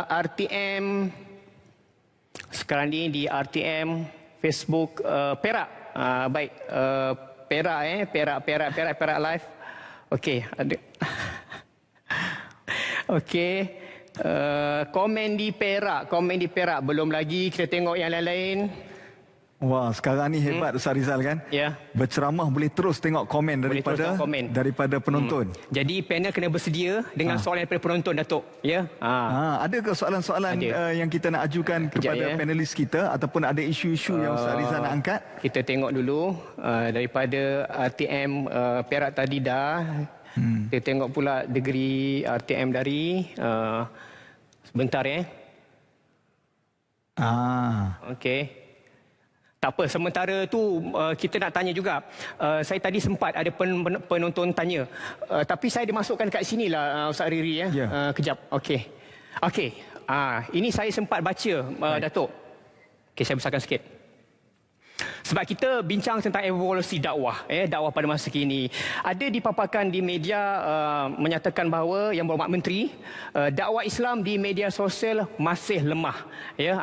RTM sekarang ni di RTM Facebook Perak. Baik, Perak live. Okey, ada. Okey, komen di Perak belum lagi, kita tengok yang lain-lain. Wah, sekarang ni hebat Ustaz Rizal kan? Ya. Berceramah boleh terus tengok komen daripada penonton. Jadi panel kena bersedia dengan soalan daripada penonton, Datuk. Ya. Ada ke soalan-soalan yang kita nak ajukan kepada panelis kita ataupun ada isu-isu yang Ustaz Rizal nak angkat? Kita tengok dulu daripada RTM Perak tadi dah. Kita tengok pula degree RTM dari sebentar Okey. Tak apa, sementara tu kita nak tanya juga. Saya tadi sempat ada penonton tanya. Tapi saya dimasukkan kat sinilah Ustaz Riri kejap. Okey. Ini saya sempat baca Datuk. Okey, saya besarkan sikit. Sebab kita bincang tentang evolusi dakwah, dakwah pada masa kini. Ada dipaparkan di media menyatakan bahawa Yang Berhormat Menteri, dakwah Islam di media sosial masih lemah.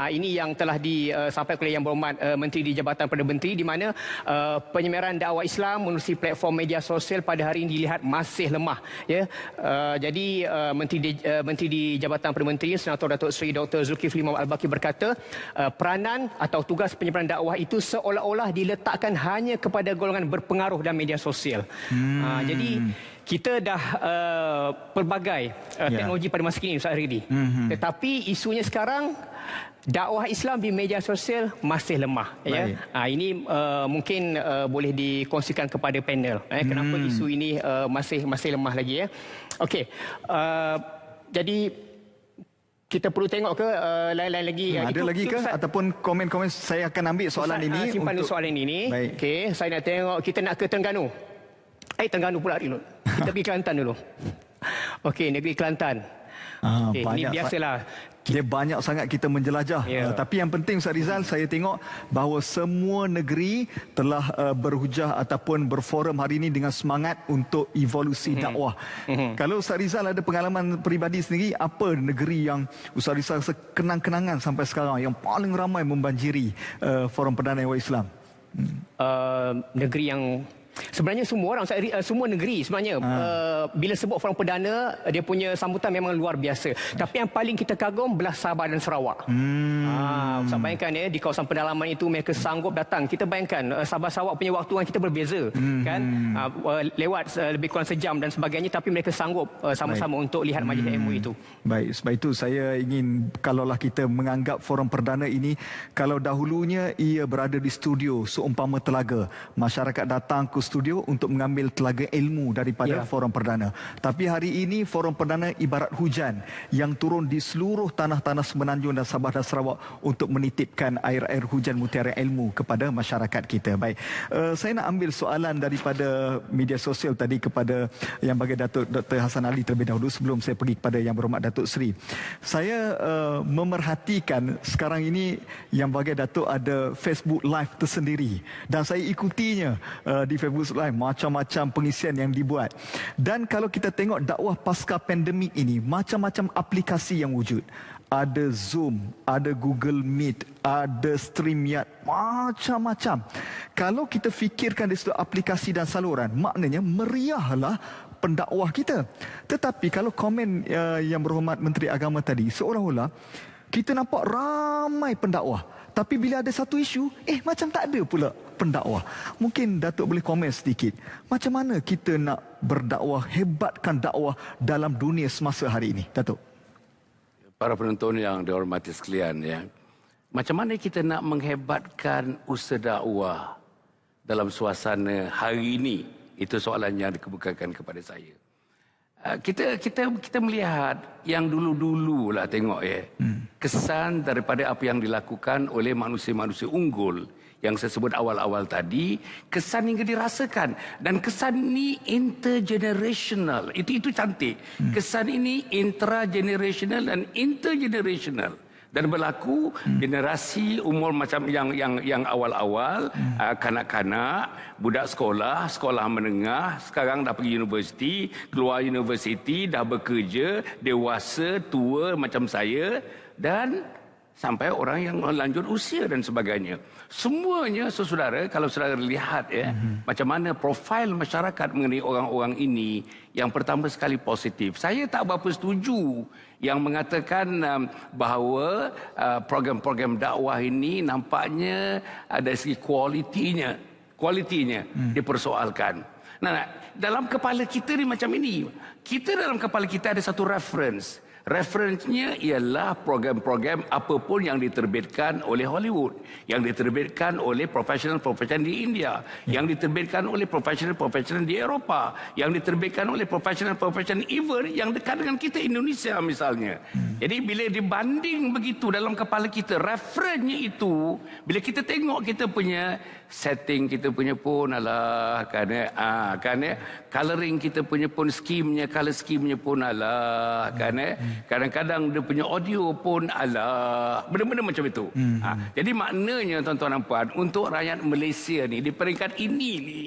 Ini yang telah disampaikan oleh Yang Berhormat Menteri di Jabatan Perdana Menteri, di mana penyemaran dakwah Islam menerusi platform media sosial pada hari ini dilihat masih lemah. Jadi Menteri di Jabatan Perdana Menteri, Senator Datuk Seri Dr. Zulkifli Muhammad Al-Baqi berkata, peranan atau tugas penyebaran dakwah itu seolah-olah seolah-olah diletakkan hanya kepada golongan berpengaruh dalam media sosial. Jadi kita dah pelbagai teknologi pada masa kini Ustaz Ridi. Tetapi isunya sekarang dakwah Islam di media sosial masih lemah. Ya. Ini mungkin boleh dikongsikan kepada panel. Kenapa isu ini masih lemah lagi ya? Okey. Jadi kita perlu tengok ke lain-lain lagi. Ada lagi ke ataupun komen-komen? Saya akan ambil soalan ini. Simpan untuk soalan ini. Okey, saya nak tengok, kita nak ke Terengganu. Terengganu pula Rinut. Kita pergi Kelantan dulu. Okey, negeri Kelantan. Ini biasalah. Dia banyak sangat kita menjelajah. Tapi yang penting Ustaz Rizal, saya tengok bahawa semua negeri telah berhujah ataupun berforum hari ini dengan semangat untuk evolusi dakwah. Kalau Ustaz Rizal ada pengalaman peribadi sendiri, apa negeri yang Ustaz Rizal kenang-kenangan sampai sekarang yang paling ramai membanjiri forum Perdana Dakwah Islam? Negeri yang sebenarnya semua orang, semua negeri sebenarnya bila sebut forum perdana, dia punya sambutan memang luar biasa. Tapi yang paling kita kagum belah Sabah dan Sarawak. Ustaz bayangkan ya, di kawasan pedalaman itu mereka sanggup datang. Kita bayangkan Sabah Sarawak punya waktu kita berbeza, kan? Lewat lebih kurang sejam dan sebagainya, tapi mereka sanggup sama-sama untuk lihat majlis ilmu itu. Baik, sebab itu saya ingin, kalaulah kita menganggap forum perdana ini, kalau dahulunya ia berada di studio seumpama telaga, masyarakat datang ke studio untuk mengambil telaga ilmu daripada forum perdana. Tapi hari ini forum perdana ibarat hujan yang turun di seluruh tanah-tanah Semenanjung dan Sabah dan Sarawak untuk menitipkan air-air hujan mutiara ilmu kepada masyarakat kita. Baik, saya nak ambil soalan daripada media sosial tadi kepada yang bagi Datuk Dr. Hassan Ali terlebih dahulu sebelum saya pergi kepada yang berhormat Datuk Seri. Saya memerhatikan sekarang ini yang bagi Datuk ada Facebook Live tersendiri dan saya ikutinya di Facebook Live, macam-macam pengisian yang dibuat. Dan kalau kita tengok dakwah pasca pandemik ini, macam-macam aplikasi yang wujud. Ada Zoom, ada Google Meet, ada StreamYard, macam-macam. Kalau kita fikirkan dari sudut aplikasi dan saluran, maknanya meriahlah pendakwah kita. Tetapi kalau komen yang berhormat Menteri Agama tadi, seolah-olah kita nampak ramai pendakwah. Tapi bila ada satu isu, macam tak ada pula pendakwah. Mungkin Datuk boleh komen sedikit. Macam mana kita nak berdakwah, hebatkan dakwah dalam dunia semasa hari ini, Datuk? Para penonton yang dihormati sekalian, ya, macam mana kita nak menghebatkan usaha dakwah dalam suasana hari ini? Itu soalan yang dikemukakan kepada saya. Kita melihat yang dulu-dulu lah tengok ya. Kesan daripada apa yang dilakukan oleh manusia-manusia unggul yang saya sebut awal-awal tadi, kesan hingga dirasakan, dan kesan ini intergenerational. Itu cantik. Kesan ini intragenerational dan intergenerational. Dan berlaku generasi umur macam yang awal-awal, kanak-kanak, budak sekolah menengah, sekarang dah pergi universiti, keluar universiti, dah bekerja, dewasa, tua macam saya, dan sampai orang yang lanjut usia dan sebagainya. Semuanya, saudara, kalau saudara lihat ya, macam mana profil masyarakat mengenai orang-orang ini, yang pertama sekali positif. Saya tak berapa setuju yang mengatakan bahawa program-program dakwah ini nampaknya ada segi kualitinya dipersoalkan. Nah, dalam kepala kita ni macam ini. Dalam kepala kita ada satu reference. Referensinya ialah program-program apapun yang diterbitkan oleh Hollywood, yang diterbitkan oleh profesional-profesional di India, yang diterbitkan oleh profesional-profesional di Eropah, yang diterbitkan oleh profesional-profesional even yang dekat dengan kita, Indonesia misalnya. Jadi bila dibanding begitu dalam kepala kita, referensinya itu, bila kita tengok kita punya setting, kita punya pun coloring kita punya pun, color scheme-nya pun kadang-kadang dia punya audio pun benda-benda macam itu. Jadi maknanya tuan-tuan dan puan, untuk rakyat Malaysia ni di peringkat ini ni,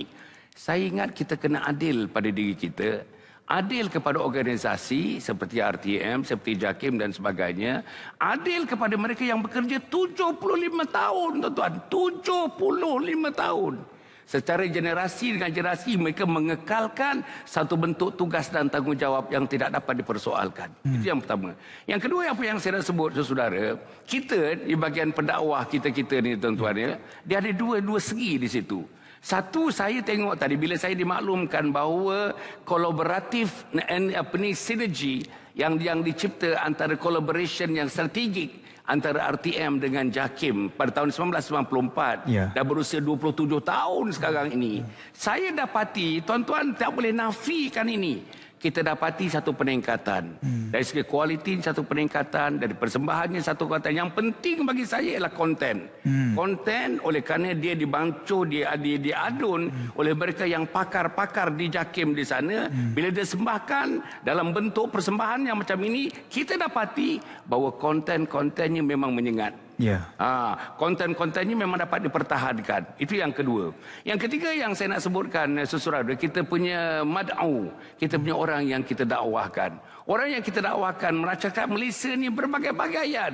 saya ingat kita kena adil pada diri kita, adil kepada organisasi seperti RTM, seperti JAKIM dan sebagainya, adil kepada mereka yang bekerja 75 tahun, tuan-tuan, 75 tahun. Secara generasi dengan generasi mereka mengekalkan satu bentuk tugas dan tanggungjawab yang tidak dapat dipersoalkan. Itu yang pertama. Yang kedua apa yang saya nak sebut saudara, kita di bahagian pendakwah kita ni tuan-tuan ya, dia ada dua segi di situ. Satu, saya tengok tadi bila saya dimaklumkan bahawa kolaboratif sinergi yang dicipta antara collaboration yang strategik antara RTM dengan JAKIM pada tahun 1994 dah berusia 27 tahun sekarang ini. Saya dapati, tuan-tuan tak boleh nafikan ini. Kita dapati satu peningkatan. Dari segi kualiti satu peningkatan, dari persembahannya satu peningkatan. Yang penting bagi saya ialah konten. Konten oleh kerana dia dibancuh, diadun oleh mereka yang pakar-pakar di JAKIM di sana. Bila dia sembahkan dalam bentuk persembahan yang macam ini, kita dapati bahawa konten-kontennya memang menyengat. Konten-kontennya memang dapat dipertahankan. Itu yang kedua. Yang ketiga yang saya nak sebutkan, saudara, kita punya mad'u, kita punya orang yang kita dakwahkan. Orang yang kita dakwahkan merasakan Malaysia ni berbagai-bagaian.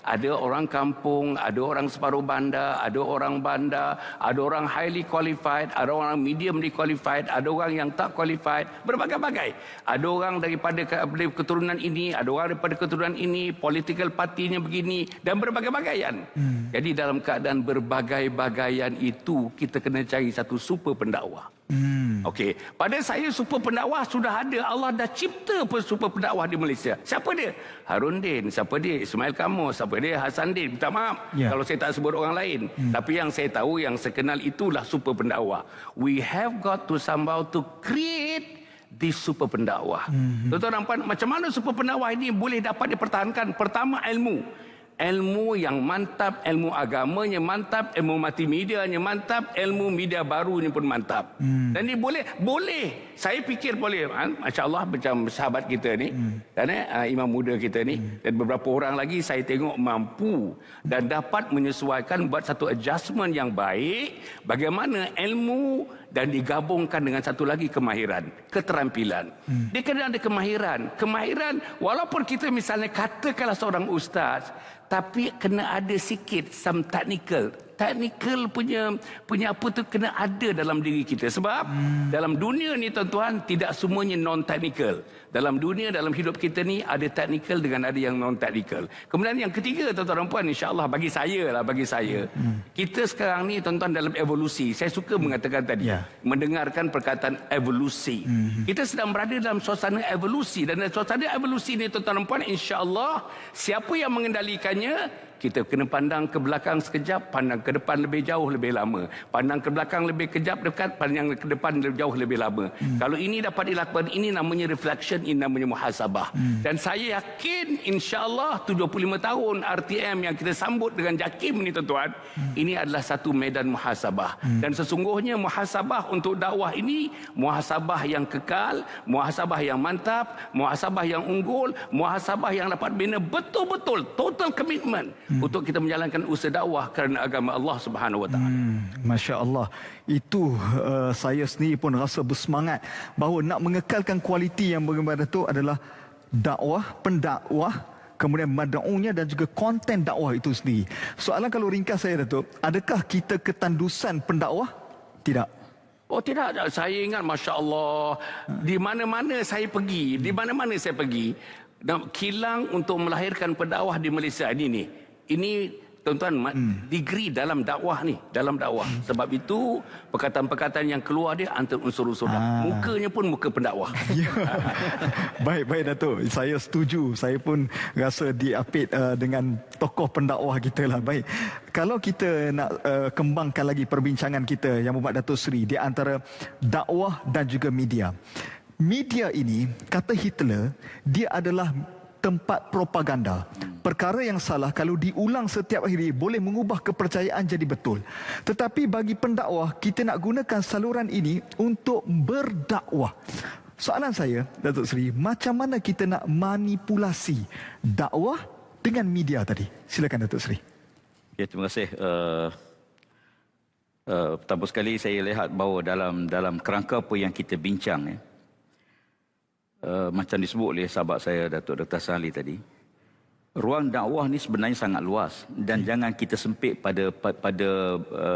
Ada orang kampung, ada orang separuh bandar, ada orang bandar, ada orang highly qualified, ada orang mediumly qualified, ada orang yang tak qualified, berbagai-bagai. Ada orang daripada keturunan ini, ada orang daripada keturunan ini, political partinya begini, dan berbagai-bagaian. Jadi dalam keadaan berbagai-bagaian itu, kita kena cari satu super pendakwah. Okey, pada saya super pendakwah sudah ada. Allah dah cipta super pendakwah di Malaysia. Siapa dia? Harun Din. Siapa dia? Ismail Kamus. Siapa dia? Hasan Din. Minta maaf kalau saya tak sebut orang lain. Tapi yang saya tahu, yang saya kenal itulah super pendakwah. We have got to somehow to create this super pendakwah. Tuan-tuan nampak macam mana super pendakwah ini boleh dapat dipertahankan? Pertama, ilmu yang mantap, ilmu agamanya mantap, ilmu multimedianya mantap, ilmu media barunya pun mantap. Dan ini boleh. Saya fikir boleh. Masya Allah, macam sahabat kita ni, imam muda kita ni, dan beberapa orang lagi saya tengok mampu dan dapat menyesuaikan, buat satu adjustment yang baik, bagaimana ilmu dan digabungkan dengan satu lagi kemahiran, keterampilan. Dia kena ada kemahiran walaupun kita misalnya katakanlah seorang ustaz, tapi kena ada sikit some technical punya apa tu kena ada dalam diri kita. Sebab dalam dunia ni tuan-tuan, tidak semuanya non-technical. Dalam dunia, dalam hidup kita ni ada technical dengan ada yang non-technical. Kemudian yang ketiga, tuan-tuan dan puan, insya-Allah bagi saya, kita sekarang ni tuan-tuan dalam evolusi. Saya suka mengatakan tadi, mendengarkan perkataan evolusi. Kita sedang berada dalam suasana evolusi, dan dalam suasana evolusi ni tuan-tuan dan puan, insya-Allah siapa yang mengendalikannya, kita kena pandang ke belakang sekejap, pandang ke depan lebih jauh lebih lama. Pandang ke belakang lebih kejap dekat, pandang ke depan lebih jauh lebih lama. Kalau ini dapat dilakukan, ini namanya reflection, ini namanya muhasabah. Dan saya yakin insya-Allah 75 tahun RTM yang kita sambut dengan JAKIM ni tuan-tuan, ini adalah satu medan muhasabah. Dan sesungguhnya muhasabah untuk dakwah ini, muhasabah yang kekal, muhasabah yang mantap, muhasabah yang unggul, muhasabah yang dapat bina betul-betul total commitment untuk kita menjalankan usaha dakwah kerana agama Allah Subhanahu Wa Taala. Masya Allah. Itu saya sendiri pun rasa bersemangat bahawa nak mengekalkan kualiti yang bagaimana itu adalah dakwah, pendakwah, kemudian mad'unya dan juga konten dakwah itu sendiri. Soalan kalau ringkas saya, Datuk, adakah kita ketandusan pendakwah? Tidak. Oh tidak, saya ingat Masya Allah, di mana-mana saya pergi, kilang untuk melahirkan pendakwah di Malaysia ini tuan-tuan, degree dalam dakwah ni, Sebab itu perkataan-perkataan yang keluar dia antara unsur-unsur mukanya pun muka pendakwah. Baik Datuk, saya setuju. Saya pun rasa diapit dengan tokoh pendakwah kita lah. Baik, kalau kita nak kembangkan lagi perbincangan kita yang berhormat Datuk Seri di antara dakwah dan juga media. Media ini, kata Hitler, dia adalah tempat propaganda. Perkara yang salah kalau diulang setiap hari boleh mengubah kepercayaan jadi betul. Tetapi bagi pendakwah, kita nak gunakan saluran ini untuk berdakwah. Soalan saya, Datuk Seri, macam mana kita nak manipulasi dakwah dengan media tadi? Silakan Datuk Seri. Ya, terima kasih. Pertama sekali saya lihat bahawa dalam kerangka apa yang kita bincang, macam disebut oleh sahabat saya Datuk Dr. Hassan Ali tadi, ruang dakwah ni sebenarnya sangat luas dan jangan kita sempit pada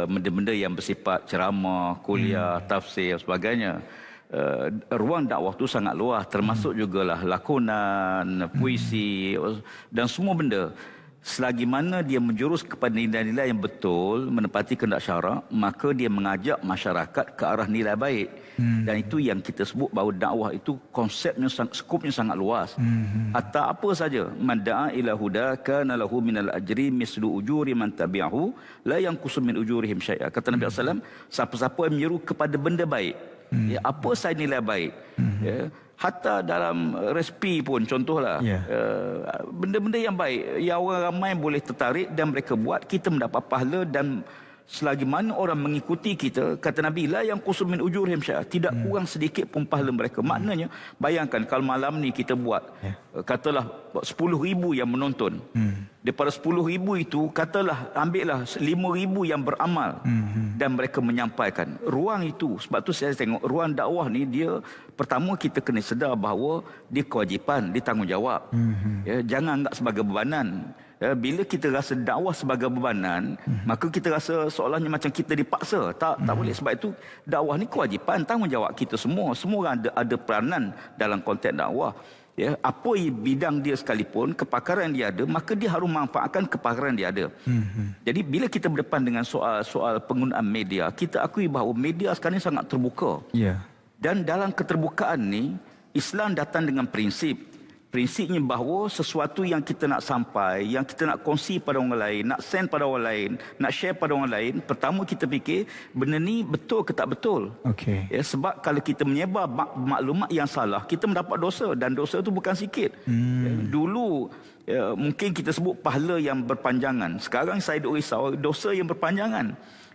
benda-benda yang bersifat ceramah, kuliah, tafsir dan sebagainya. Ruang dakwah tu sangat luas, termasuk jugalah lakonan, puisi dan semua benda. Selagi mana dia menjurus kepada nilai-nilai yang betul, menepati kehendak syarak, maka dia mengajak masyarakat ke arah nilai baik. Dan itu yang kita sebut bahawa dakwah itu konsepnya, skopnya sangat luas. Hatta apa saja, man da'a ila huda kana lahu minal ajri mislu ujuri man tabi'ahu la yanqusu min ujurihim syai'a. Kata Nabi SAW, siapa-siapa yang menyeru kepada benda baik, apa sahaja nilai baik, hatta dalam resipi pun contohlah, benda-benda yang baik yang orang ramai boleh tertarik dan mereka buat, kita mendapat pahala. Dan selagi mana orang mengikuti kita, kata Nabi, la yang kusumin ujurihim syai'ah, tidak kurang sedikit pun pahala mereka. Maknanya bayangkan kalau malam ni kita buat, katalah 10,000 yang menonton, daripada 10,000 itu katalah ambillah 5,000 yang beramal, dan mereka menyampaikan ruang itu. Sebab tu saya tengok ruang dakwah ni, dia pertama kita kena sedar bahawa dia kewajipan, dia tanggungjawab. Jangan anggap sebagai bebanan. Bila kita rasa dakwah sebagai bebanan, maka kita rasa seolahnya macam kita dipaksa. Tak boleh. Sebab itu dakwah ni kewajipan, tanggungjawab kita semua. Semua orang ada peranan dalam konteks dakwah. Apa bidang dia sekalipun, kepakaran dia ada, maka dia harus manfaatkan kepakaran dia ada. Jadi bila kita berdepan dengan soal penggunaan media, kita akui bahawa media sekarang ni sangat terbuka. Dan dalam keterbukaan ni, Islam datang dengan prinsip. Prinsipnya bahawa sesuatu yang kita nak sampai, yang kita nak kongsi pada orang lain, nak send pada orang lain, nak share pada orang lain, pertama kita fikir benda ni betul ke tak betul. Sebab kalau kita menyebar maklumat yang salah, kita mendapat dosa, dan dosa itu bukan sikit. Dulu mungkin kita sebut pahala yang berpanjangan. Sekarang saya duk risau dosa yang berpanjangan.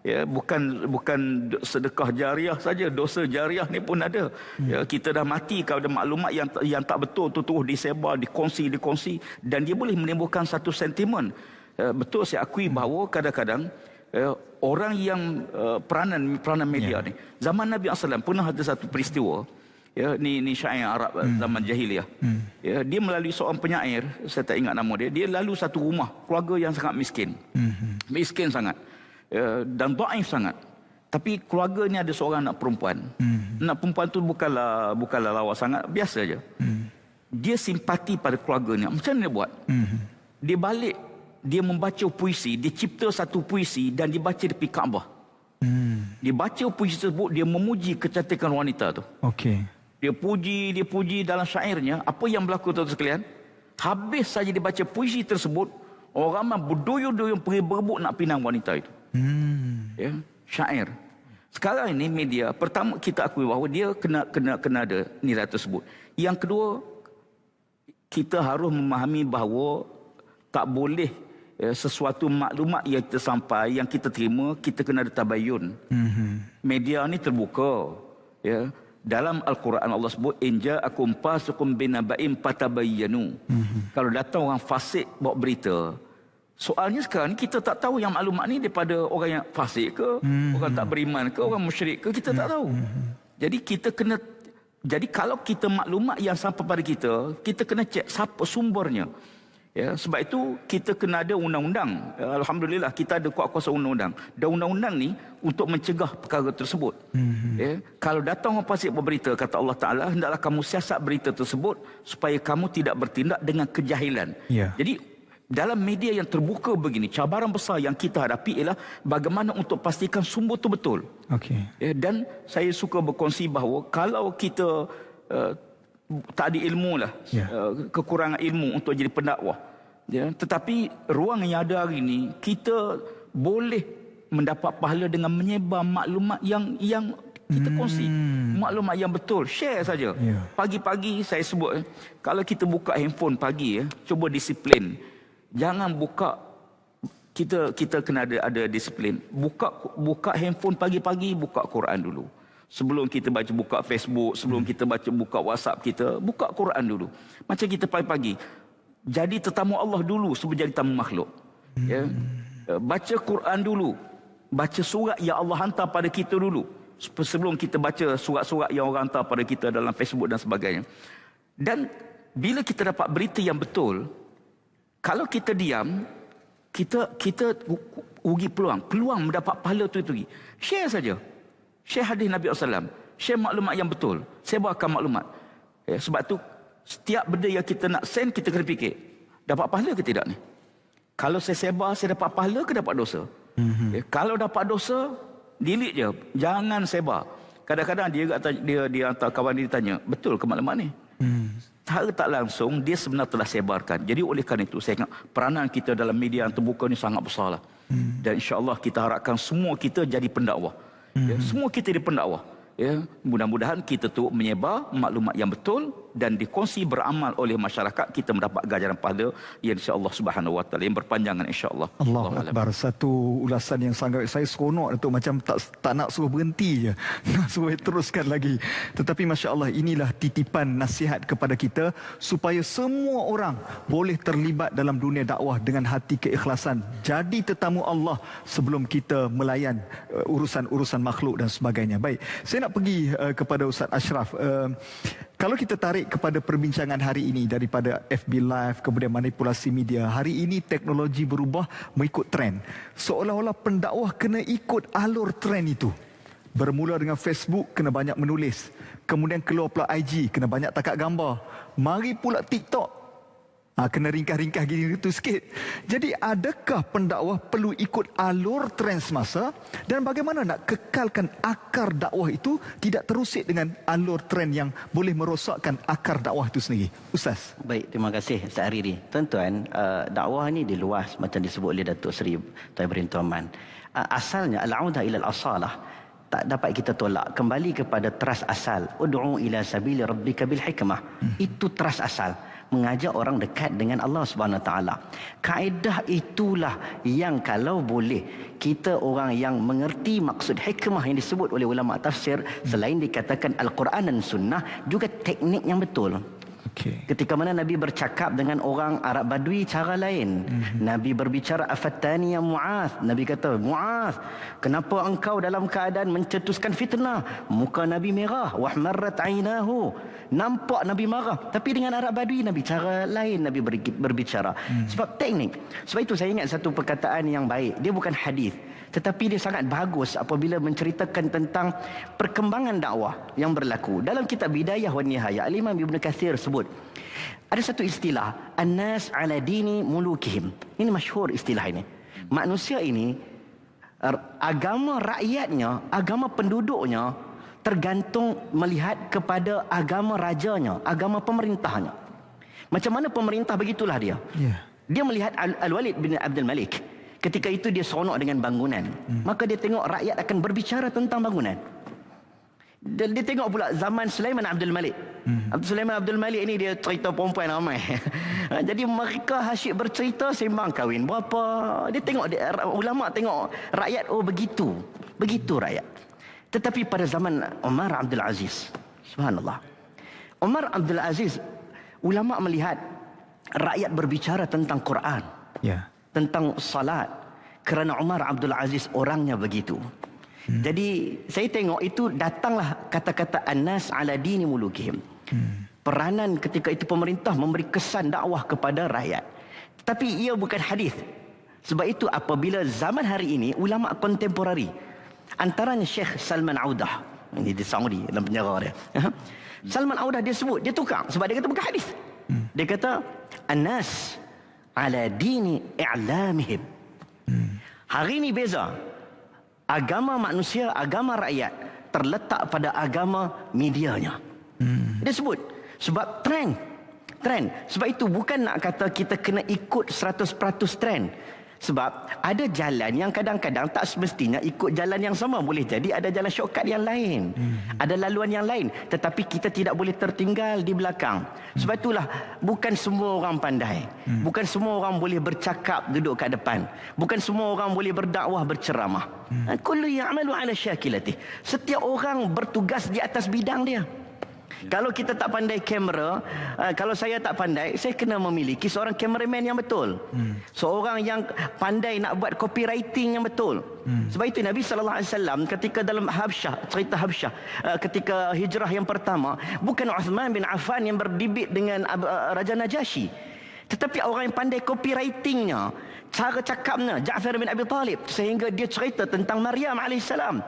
Bukan sedekah jariah saja, dosa jariah ni pun ada. Kita dah mati kalau ada maklumat yang tak betul tu terus disebar, dikongsi, dan dia boleh menimbulkan satu sentimen. Betul, saya akui bahawa kadang-kadang orang yang peranan media ni, zaman Nabi SAW pernah ada satu peristiwa. Ni syair Arab zaman jahiliah. Dia melalui seorang penyair, saya tak ingat nama dia. Dia lalu satu rumah keluarga yang sangat miskin. Miskin sangat. Dan dhaif sangat. Tapi keluarga ni ada seorang anak perempuan. Anak perempuan tu bukanlah lawa sangat, biasa je. Dia simpati pada keluarga ni. Macam mana dia buat? Dia balik, dia membaca puisi, dia cipta satu puisi dan dibaca di tepi Kaabah. Dia baca puisi tersebut, dia memuji kecantikan wanita tu. Dia puji dalam syairnya. Apa yang berlaku tuan-tuan sekalian? Habis saja dibaca puisi tersebut, orang ramai berduyun-duyun pergi berebut nak pinang wanita itu. Syair. Sekarang ini media, pertama kita akui bahawa dia kena ada nilai tersebut. Yang kedua, kita harus memahami bahawa tak boleh sesuatu maklumat yang kita sampai, yang kita terima, kita kena ada tabayun. Media ni terbuka. Dalam Al-Quran Allah sebut, in ja'akum fasiqun binaba'in fatabayyanu. Kalau datang orang fasik bawa berita, soalnya sekarang ni kita tak tahu yang maklumat ni daripada orang yang fasik ke, orang tak beriman ke, orang musyrik ke, kita tak tahu. Jadi kalau kita maklumat yang sampai pada kita kena cek siapa sumbernya. Sebab itu kita kena ada undang-undang. Alhamdulillah kita ada kuasa undang-undang. Dan undang-undang ni untuk mencegah perkara tersebut. Kalau datang orang fasik berberita, kata Allah Ta'ala, hendaklah kamu siasat berita tersebut supaya kamu tidak bertindak dengan kejahilan. Jadi dalam media yang terbuka begini, cabaran besar yang kita hadapi ialah bagaimana untuk pastikan sumber itu betul. Dan saya suka berkongsi bahawa kalau kita tak ada ilmu lah, kekurangan ilmu untuk jadi pendakwah, tetapi ruang yang ada hari ini, kita boleh mendapat pahala dengan menyebar maklumat yang kita kongsi. Maklumat yang betul, share saja. Pagi-pagi saya sebut, kalau kita buka handphone pagi, cuba disiplin. Jangan buka, kita kena ada disiplin. Buka handphone pagi-pagi, buka Quran dulu. Sebelum kita buka Facebook, sebelum kita buka WhatsApp kita, buka Quran dulu. Macam kita pagi-pagi, jadi tetamu Allah dulu sebelum jadi tamu makhluk. Baca Quran dulu. Baca surat yang Allah hantar pada kita dulu, sebelum kita baca surat-surat yang orang hantar pada kita dalam Facebook dan sebagainya. Dan bila kita dapat berita yang betul, Kalau kita diam, kita rugi peluang mendapat pahala tu tinggi. Share saja. Share hadis Nabi SAW. Share maklumat yang betul. Sebarkan maklumat. Sebab tu setiap benda yang kita nak send, kita kena fikir, dapat pahala ke tidak ni? Kalau saya sebar, saya dapat pahala ke dapat dosa? Kalau dapat dosa, delete je. Jangan sebar. Kadang-kadang dia hantar kawan dia tanya, betul ke maklumat ni? Secara tak langsung, dia sebenarnya telah sebarkan. Jadi oleh kerana itu, saya ingat peranan kita dalam media yang terbuka ni sangat besar lah. Dan insyaAllah kita harapkan semua kita jadi pendakwah. Semua kita jadi pendakwah. Mudah-mudahan kita tu menyebar maklumat yang betul dan dikongsi beramal oleh masyarakat, kita mendapat ganjaran pahala yang insya-Allah Subhanahu wa taala yang berpanjangan insya-Allah. Allahu Akbar. Satu ulasan yang sangat saya seronok Datuk, macam tak nak suruh berhenti je. Nak suruh teruskan lagi. Tetapi masya-Allah, inilah titipan nasihat kepada kita supaya semua orang boleh terlibat dalam dunia dakwah dengan hati keikhlasan. Jadi tetamu Allah sebelum kita melayan urusan-urusan makhluk dan sebagainya. Baik, saya nak pergi kepada Ustaz Ashraf. Kalau kita tarik kepada perbincangan hari ini daripada FB Live, kemudian manipulasi media, hari ini teknologi berubah mengikut trend. Seolah-olah pendakwah kena ikut alur trend itu. Bermula dengan Facebook, kena banyak menulis. Kemudian keluar pula IG, kena banyak takat gambar. Mari pula TikTok, kena ringkas-ringkas gitu sikit. Jadi adakah pendakwah perlu ikut alur trend semasa, dan bagaimana nak kekalkan akar dakwah itu tidak terusik dengan alur trend yang boleh merosakkan akar dakwah itu sendiri? Ustaz. Baik, terima kasih Ustaz Hariri. Tuan-tuan, dakwah ni diluas macam disebut oleh Datuk Seri Tuan Ibrahim Tuaman. Asalnya al-audah ila al-asalah, tak dapat kita tolak. Kembali kepada teras asal. Ud'u ila sabili rabbika bil hikmah. Itu teras asal. Mengajak orang dekat dengan Allah Subhanahu Wa Taala. Kaedah itulah yang kalau boleh kita orang yang mengerti maksud hikmah yang disebut oleh ulama tafsir, selain dikatakan Al-Quran dan Sunnah, juga teknik yang betul. Ketika mana Nabi bercakap dengan orang Arab Badui cara lain. Nabi berbicara, afattani ya Mu'az. Nabi kata, Mu'az, kenapa engkau dalam keadaan mencetuskan fitnah? Muka Nabi merah, wahmarrat ainahu. Nampak Nabi marah. Tapi dengan Arab Badui, Nabi cara lain Nabi berbicara. Sebab teknik. Sebab itu saya ingat satu perkataan yang baik. Dia bukan hadis, tetapi dia sangat bagus apabila menceritakan tentang perkembangan dakwah yang berlaku. Dalam kitab Bidayah wa Nihayah, Al-Imam Ibn Kathir sebut, ada satu istilah, an-nas ala dini mulukihim. Ini masyhur istilah ini. Manusia ini, agama rakyatnya, agama penduduknya, tergantung melihat kepada agama rajanya, agama pemerintahnya. Macam mana pemerintah, begitulah dia. Dia melihat Al-Walid bin Abdul Malik. Ketika itu dia seronok dengan bangunan. Maka dia tengok rakyat akan berbicara tentang bangunan. Dia tengok pula zaman Sulaiman Abdul Malik. Sulaiman Abdul Malik ini dia cerita perempuan ramai. Jadi mereka asyik bercerita sembang kahwin berapa. Dia tengok, ulama tengok rakyat, oh begitu. Begitu rakyat. Tetapi pada zaman Umar Abdul Aziz, subhanallah, Umar Abdul Aziz, ulama melihat rakyat berbicara tentang Quran, tentang salat, kerana Umar Abdul Aziz orangnya begitu. Jadi saya tengok itu datanglah kata-kata an-nas ala dini mulukihim. Peranan ketika itu pemerintah memberi kesan dakwah kepada rakyat. Tapi ia bukan hadis. Sebab itu apabila zaman hari ini ulama kontemporari, antaranya Syekh Salman Audah, ini di Saudi dalam penjara dia. Salman Audah dia sebut, dia tukar sebab dia kata bukan hadis. Dia kata an-nas ala dini i'lamihim. Hari ini beza. Agama manusia, agama rakyat terletak pada agama medianya. Dia sebut sebab trend. Sebab itu bukan nak kata kita kena ikut 100% trend. Sebab ada jalan yang kadang-kadang tak semestinya ikut jalan yang sama. Boleh jadi ada jalan shortcut yang lain, ada laluan yang lain. Tetapi kita tidak boleh tertinggal di belakang. Sebab itulah bukan semua orang pandai, bukan semua orang boleh bercakap duduk kat depan, bukan semua orang boleh berdakwah berceramah. Kullu ya'malu ala syakilatih. Setiap orang bertugas di atas bidang dia. Kalau kita tak pandai kamera, kalau saya tak pandai, saya kena memiliki seorang kameraman yang betul, seorang yang pandai nak buat copywriting yang betul. Sebab itu Nabi SAW ketika dalam Habsyah, cerita Habsyah, ketika hijrah yang pertama, bukan Uthman bin Affan yang berdibit dengan Raja Najasyi. Tetapi orang yang pandai copywritingnya, cara cakapnya, Ja'far bin Abi Talib, sehingga dia cerita tentang Maryam alaihissalam.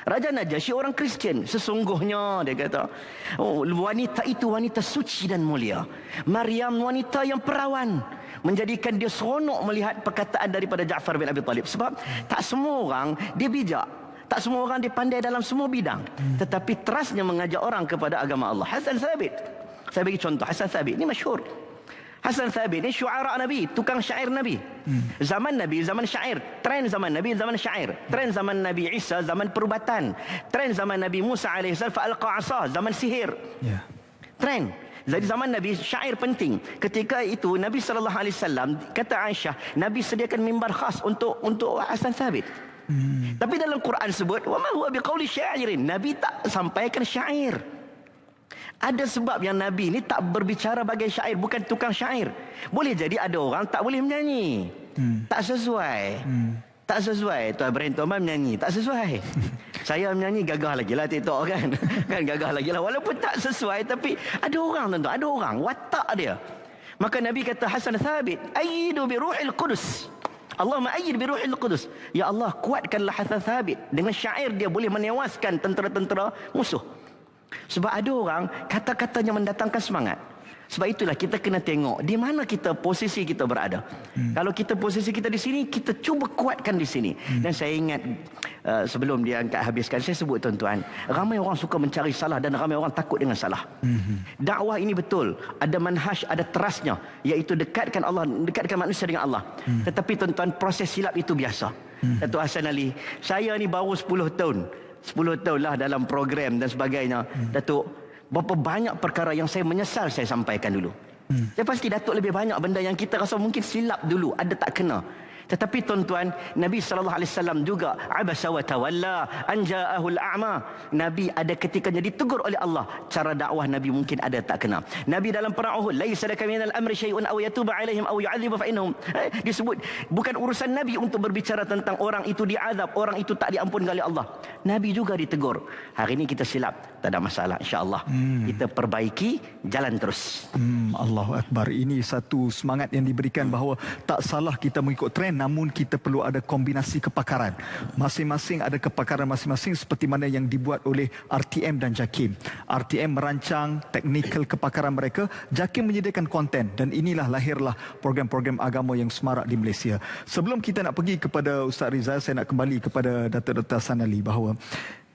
Raja Najasyi orang Kristian. Sesungguhnya dia kata, oh, wanita itu wanita suci dan mulia. Maryam wanita yang perawan. Menjadikan dia seronok melihat perkataan daripada Ja'far bin Abi Talib. Sebab tak semua orang dia bijak. Tak semua orang dia pandai dalam semua bidang. Tetapi terasnya mengajak orang kepada agama Allah. Hasan Thabit. Saya bagi contoh. Hasan Thabit ini masyhur. Hasan Thabit ni syuara Nabi, tukang syair Nabi. Zaman Nabi, zaman syair. Trend zaman Nabi, zaman syair. Trend zaman Nabi Isa, zaman perubatan. Trend zaman Nabi Musa alaihissalam, fa'alqa asa, zaman sihir. Trend. Jadi zaman Nabi syair penting. Ketika itu Nabi SAW, kata Aisyah, Nabi sediakan mimbar khas untuk Hasan Thabit. Tapi dalam Quran sebut, wa ma huwa biqauli syairin. Nabi tak sampaikan syair. Ada sebab yang Nabi ni tak berbicara bagai syair, bukan tukang syair. Boleh jadi ada orang tak boleh menyanyi. Tak sesuai. Tak sesuai. Tuan Ibrahim Tuan menyanyi, tak sesuai. Saya menyanyi gagah lagi lah TikTok kan. Kan gagah lagi lah. Walaupun tak sesuai, tapi ada orang tuan-tuan, ada orang watak dia. Maka Nabi kata Hasan Thabit, ayyidu bi ruhil qudus. Allahumma ayyid bi ruhil qudus. Ya Allah, kuatkanlah Hasan Thabit. Dengan syair dia boleh menewaskan tentera-tentera musuh. Sebab ada orang kata-katanya mendatangkan semangat. Sebab itulah kita kena tengok di mana kita posisi kita berada. Kalau kita posisi kita di sini, kita cuba kuatkan di sini. Dan saya ingat sebelum dia angkat habiskan, saya sebut tuan-tuan, ramai orang suka mencari salah dan ramai orang takut dengan salah. Dakwah ini betul, ada manhaj, ada terasnya, iaitu dekatkan Allah, dekatkan manusia dengan Allah. Tetapi tuan-tuan, proses silap itu biasa. Datuk Hasan Ali, saya ni baru 10 tahun. 10 tahun lah dalam program dan sebagainya. Datuk, berapa banyak perkara yang saya menyesal saya sampaikan dulu. Saya pasti Datuk lebih banyak benda yang kita rasa mungkin silap dulu, ada tak kena. Tetapi tuan-tuan, Nabi SAW juga abasa wa tawalla an ja'ahul a'ma. Nabi ada ketikanya ditegur oleh Allah. Cara dakwah Nabi mungkin ada tak kena. Nabi dalam perang Uhud, laisa laka minal amri syai'un aw yatuba alaihim aw yu'adziba fa innahum. Disebut bukan urusan Nabi untuk berbicara tentang orang itu diazab, orang itu tak diampunkan oleh Allah. Nabi juga ditegur. Hari ini kita silap, tak ada masalah, insya-Allah. Kita perbaiki, jalan terus. Allahu Akbar. Ini satu semangat yang diberikan bahawa tak salah kita mengikut trend, namun kita perlu ada kombinasi kepakaran. Masing-masing ada kepakaran masing-masing seperti mana yang dibuat oleh RTM dan JAKIM. RTM merancang teknikal kepakaran mereka, JAKIM menyediakan konten, dan inilah lahirlah program-program agama yang semarak di Malaysia. Sebelum kita nak pergi kepada Ustaz Rizal, saya nak kembali kepada Datuk Dr. Hasan Ali bahawa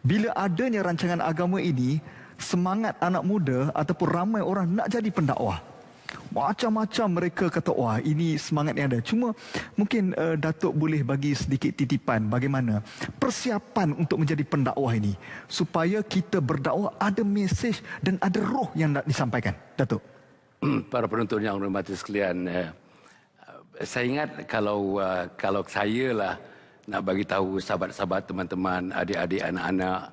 bila adanya rancangan agama ini, semangat anak muda ataupun ramai orang nak jadi pendakwah. Macam-macam mereka kata, wah ini semangat yang ada. Cuma mungkin Datuk boleh bagi sedikit titipan bagaimana persiapan untuk menjadi pendakwah ini, supaya kita berdakwah ada mesej dan ada roh yang nak disampaikan. Datuk. Para penonton yang hormati sekalian, saya ingat kalau saya lah nak bagi tahu sahabat-sahabat, teman-teman, adik-adik, anak-anak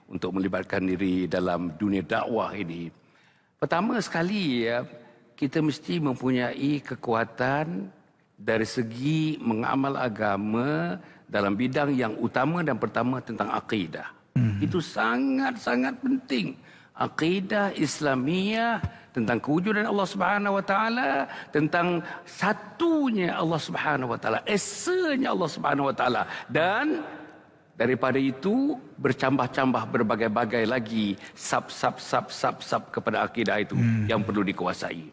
untuk melibatkan diri dalam dunia dakwah ini. Pertama sekali kita mesti mempunyai kekuatan dari segi mengamal agama dalam bidang yang utama dan pertama tentang akidah. Itu sangat-sangat penting. Akidah Islamiah tentang kewujudan Allah Subhanahu wa taala, tentang satunya Allah Subhanahu wa taala, esanya Allah Subhanahu wa taala, dan daripada itu bercambah-cambah berbagai-bagai lagi sub kepada akidah itu yang perlu dikuasai.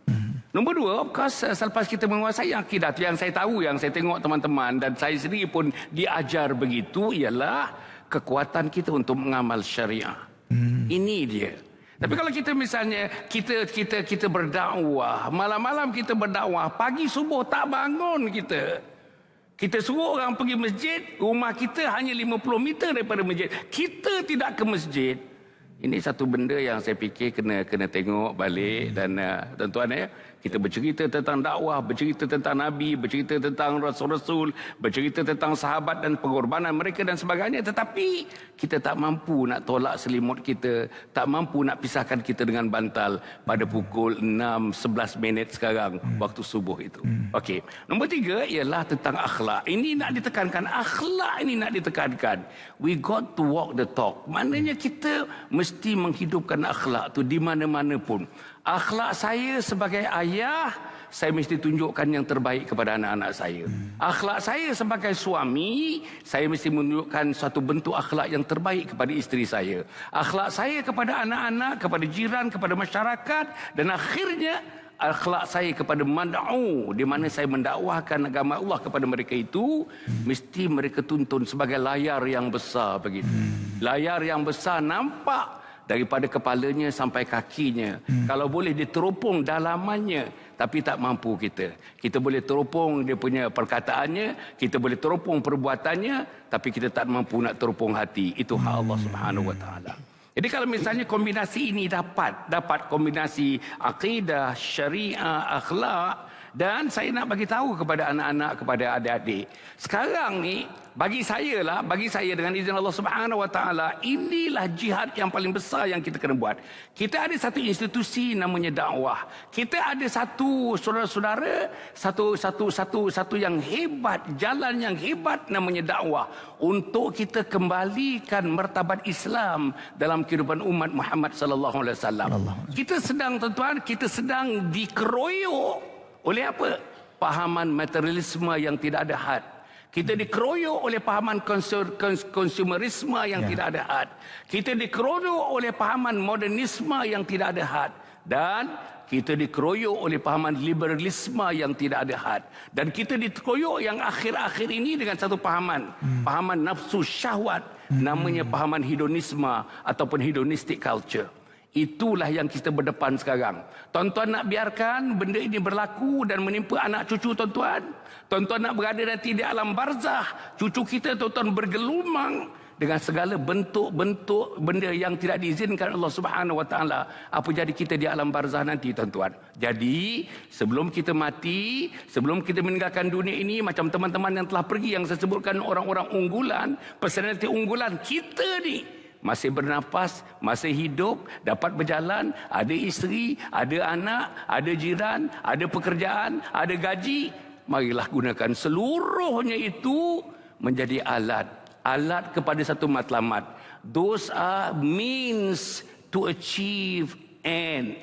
Nombor dua, of course, selepas kita menguasai akidah yang saya tahu, yang saya tengok teman-teman dan saya sendiri pun diajar begitu, ialah kekuatan kita untuk mengamal syariah. Ini dia. Tapi kalau kita misalnya kita berdakwah, malam-malam kita berdakwah, pagi subuh tak bangun kita. Kita suruh orang pergi masjid, rumah kita hanya 50 meter daripada masjid. Kita tidak ke masjid. Ini satu benda yang saya fikir kena tengok balik. Dan tuan-tuan kita bercerita tentang dakwah, bercerita tentang Nabi, bercerita tentang Rasul-Rasul, bercerita tentang sahabat dan pengorbanan mereka dan sebagainya. Tetapi kita tak mampu nak tolak selimut kita, tak mampu nak pisahkan kita dengan bantal pada pukul 6:11 minit sekarang, waktu subuh itu. Okey. Nombor 3 ialah tentang akhlak. Ini nak ditekankan, akhlak ini nak ditekankan. We got to walk the talk. Maknanya kita mesti menghidupkan akhlak tu di mana-mana pun. Akhlak saya sebagai ayah, saya mesti tunjukkan yang terbaik kepada anak-anak saya. Akhlak saya sebagai suami, saya mesti menunjukkan satu bentuk akhlak yang terbaik kepada isteri saya. Akhlak saya kepada anak-anak, kepada jiran, kepada masyarakat, dan akhirnya akhlak saya kepada mad'u, di mana saya mendakwahkan agama Allah kepada mereka itu, mesti mereka tuntun sebagai layar yang besar begitu. Layar yang besar nampak daripada kepalanya sampai kakinya. Kalau boleh diteropong dalamannya, tapi tak mampu kita. Kita boleh teropong dia punya perkataannya, kita boleh teropong perbuatannya, tapi kita tak mampu nak teropong hati. Itu hak Allah Subhanahu wa taala. Jadi kalau misalnya kombinasi ini dapat kombinasi akidah, syariah, akhlak, dan saya nak bagi tahu kepada anak-anak, kepada adik-adik. Sekarang ni bagi saya dengan izin Allah Subhanahu wa taala, inilah jihad yang paling besar yang kita kena buat. Kita ada satu institusi namanya dakwah. Kita ada satu saudara-saudara, satu yang hebat, jalan yang hebat namanya dakwah untuk kita kembalikan martabat Islam dalam kehidupan umat Muhammad sallallahu alaihi wasallam. Kita sedang tuan-tuan, kita sedang dikeroyok oleh apa? Pahaman materialisme yang tidak ada had. Kita dikeroyok oleh pahaman konsumerisme yang tidak ada had. Kita dikeroyok oleh pahaman modernisme yang tidak ada had. Dan kita dikeroyok oleh pahaman liberalisme yang tidak ada had. Dan kita dikeroyok yang akhir-akhir ini dengan satu pahaman. Pahaman nafsu syahwat. Namanya pahaman hedonisme ataupun hedonistic culture. Itulah yang kita berdepan sekarang. Tuan-tuan nak biarkan benda ini berlaku dan menimpa anak cucu tuan-tuan? Tuan-tuan nak berada nanti di alam barzah, cucu kita tuan-tuan bergelumang dengan segala bentuk-bentuk benda yang tidak diizinkan Allah Subhanahu wa taala. Apa jadi kita di alam barzah nanti tuan-tuan? Jadi, sebelum kita mati, sebelum kita meninggalkan dunia ini, macam teman-teman yang telah pergi yang saya sebutkan orang-orang unggulan, personaliti unggulan, kita ni masih bernafas, masih hidup, dapat berjalan, ada isteri, ada anak, ada jiran, ada pekerjaan, ada gaji. Marilah gunakan seluruhnya itu menjadi alat kepada satu matlamat. Those are means to achieve end,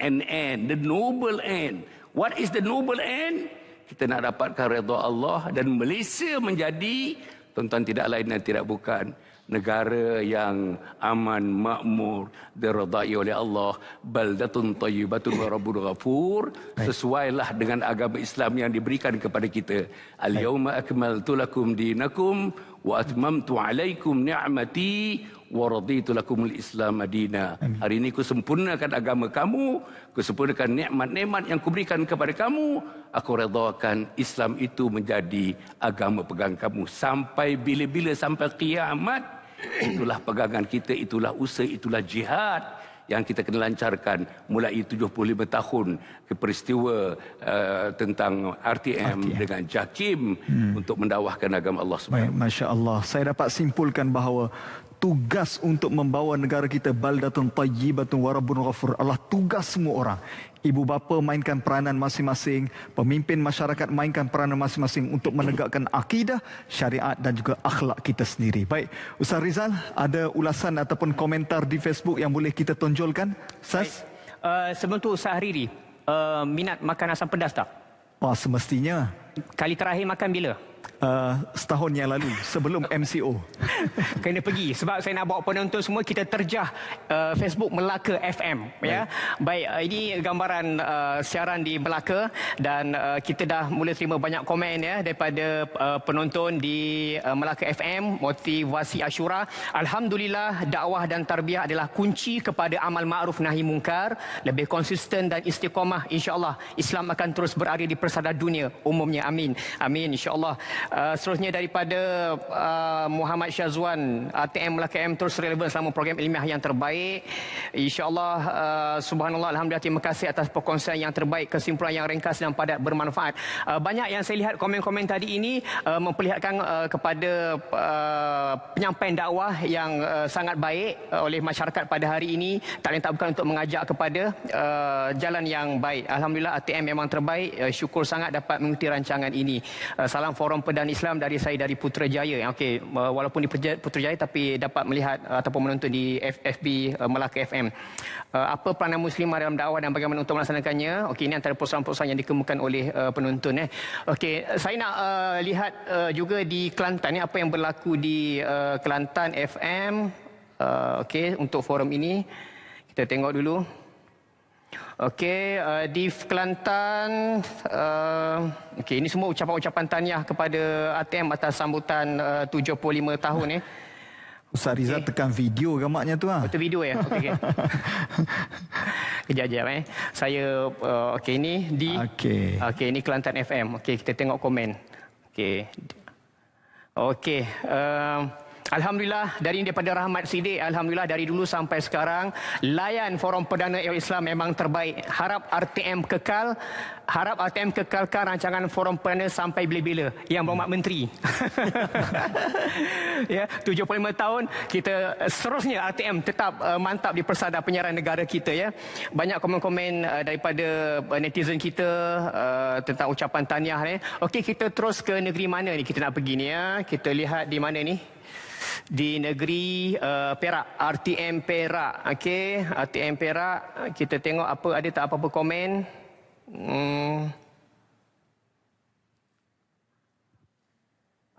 the noble end. What is the noble end? Kita nak dapatkan redha Allah dan Malaysia menjadi, tuan-tuan, tidak lain dan tidak bukan negara yang aman, makmur, diredai oleh Allah, baldatun tayyibatun wa rabbun ghafur, sesuailah dengan agama Islam yang diberikan kepada kita. Al-yawma akmaltu lakum dinakum wa atmamtu alaikum ni'mati wa raditu lakumul Islam madina. Hari ini ku sempurnakan agama kamu, ku sempurnakan nikmat-nikmat yang kuberikan kepada kamu, aku redakan Islam itu menjadi agama pegang kamu sampai bila-bila, sampai kiamat. Itulah pegangan kita, itulah usaha, itulah jihad yang kita kena lancarkan mulai 75 tahun ke peristiwa tentang RTM dengan JAKIM untuk mendakwahkan agama Allah SWT. Masya Allah, saya dapat simpulkan bahawa tugas untuk membawa negara kita baldatun tayyibatun wa rabbun ghafur adalah tugas semua orang. Ibu bapa mainkan peranan masing-masing, pemimpin masyarakat mainkan peranan masing-masing untuk menegakkan akidah, syariat dan juga akhlak kita sendiri. Baik, Ustaz Rizal, ada ulasan ataupun komentar di Facebook yang boleh kita tonjolkan? Ustaz? Sebelum tu Ustaz Hariri, minat makan asam pedas tak? Wah, semestinya. Kali terakhir makan bila? Setahun yang lalu, sebelum MCO. Kena pergi sebab saya nak bawa penonton semua, kita terjah Facebook Melaka FM. Ya. Baik, ini gambaran siaran di Melaka dan kita dah mula terima banyak komen ya daripada penonton di Melaka FM, motivasi Ashura. Alhamdulillah, dakwah dan tarbiyah adalah kunci kepada amal ma'ruf nahi mungkar. Lebih konsisten dan istiqamah, insya-Allah Islam akan terus berada di persada dunia umumnya. Amin. Amin, insya-Allah. Seterusnya daripada Muhammad Syazwan, ATM Melaka M terus relevan selama program ilmiah yang terbaik. InsyaAllah, subhanallah, alhamdulillah, terima kasih atas perkongsian yang terbaik, kesimpulan yang ringkas dan padat bermanfaat. Banyak yang saya lihat komen-komen tadi ini memperlihatkan kepada penyampaian dakwah yang sangat baik oleh masyarakat pada hari ini. Tak lain tak bukan untuk mengajak kepada jalan yang baik. Alhamdulillah, ATM memang terbaik. Syukur sangat dapat mengikuti rancangan ini. Salam Forum Perdana Islam dari saya dari Putrajaya. Okey, walaupun di Putrajaya tapi dapat melihat ataupun menonton di FB Melaka FM. Apa peranan muslimah dalam dakwah dan bagaimana untuk melaksanakannya? Okey, ini antara persoalan-persoalan yang dikemukakan oleh penonton. Okey, saya nak lihat juga di Kelantan apa yang berlaku di Kelantan FM. Okey, untuk forum ini kita tengok dulu. Okey, di Kelantan, okey, ini semua ucapan-ucapan tahniah kepada ATM atas sambutan 75 tahun. Ustaz Rizal tekan video gamaknya tu Betul video ya? Okey. Kejap-kejap Saya, okey, ini di... Okey, ini Kelantan FM. Okey, kita tengok komen. Okey. Okey. Alhamdulillah daripada rahmat Sidik, alhamdulillah dari dulu sampai sekarang layan Forum Perdana Islam memang terbaik. Harap RTM kekalkan rancangan Forum Perdana sampai bila-bila. Yang berhormat menteri. Ya, 75 tahun kita seterusnya RTM tetap mantap di persada penyiaran negara kita ya. Banyak komen-komen daripada netizen kita tentang ucapan tahniah Okey, kita terus ke negeri mana ni kita nak pergi ni ya. Kita lihat di mana ni? Di negeri Perak, RTM Perak. Okey, RTM Perak. Kita tengok ada tak apa-apa komen.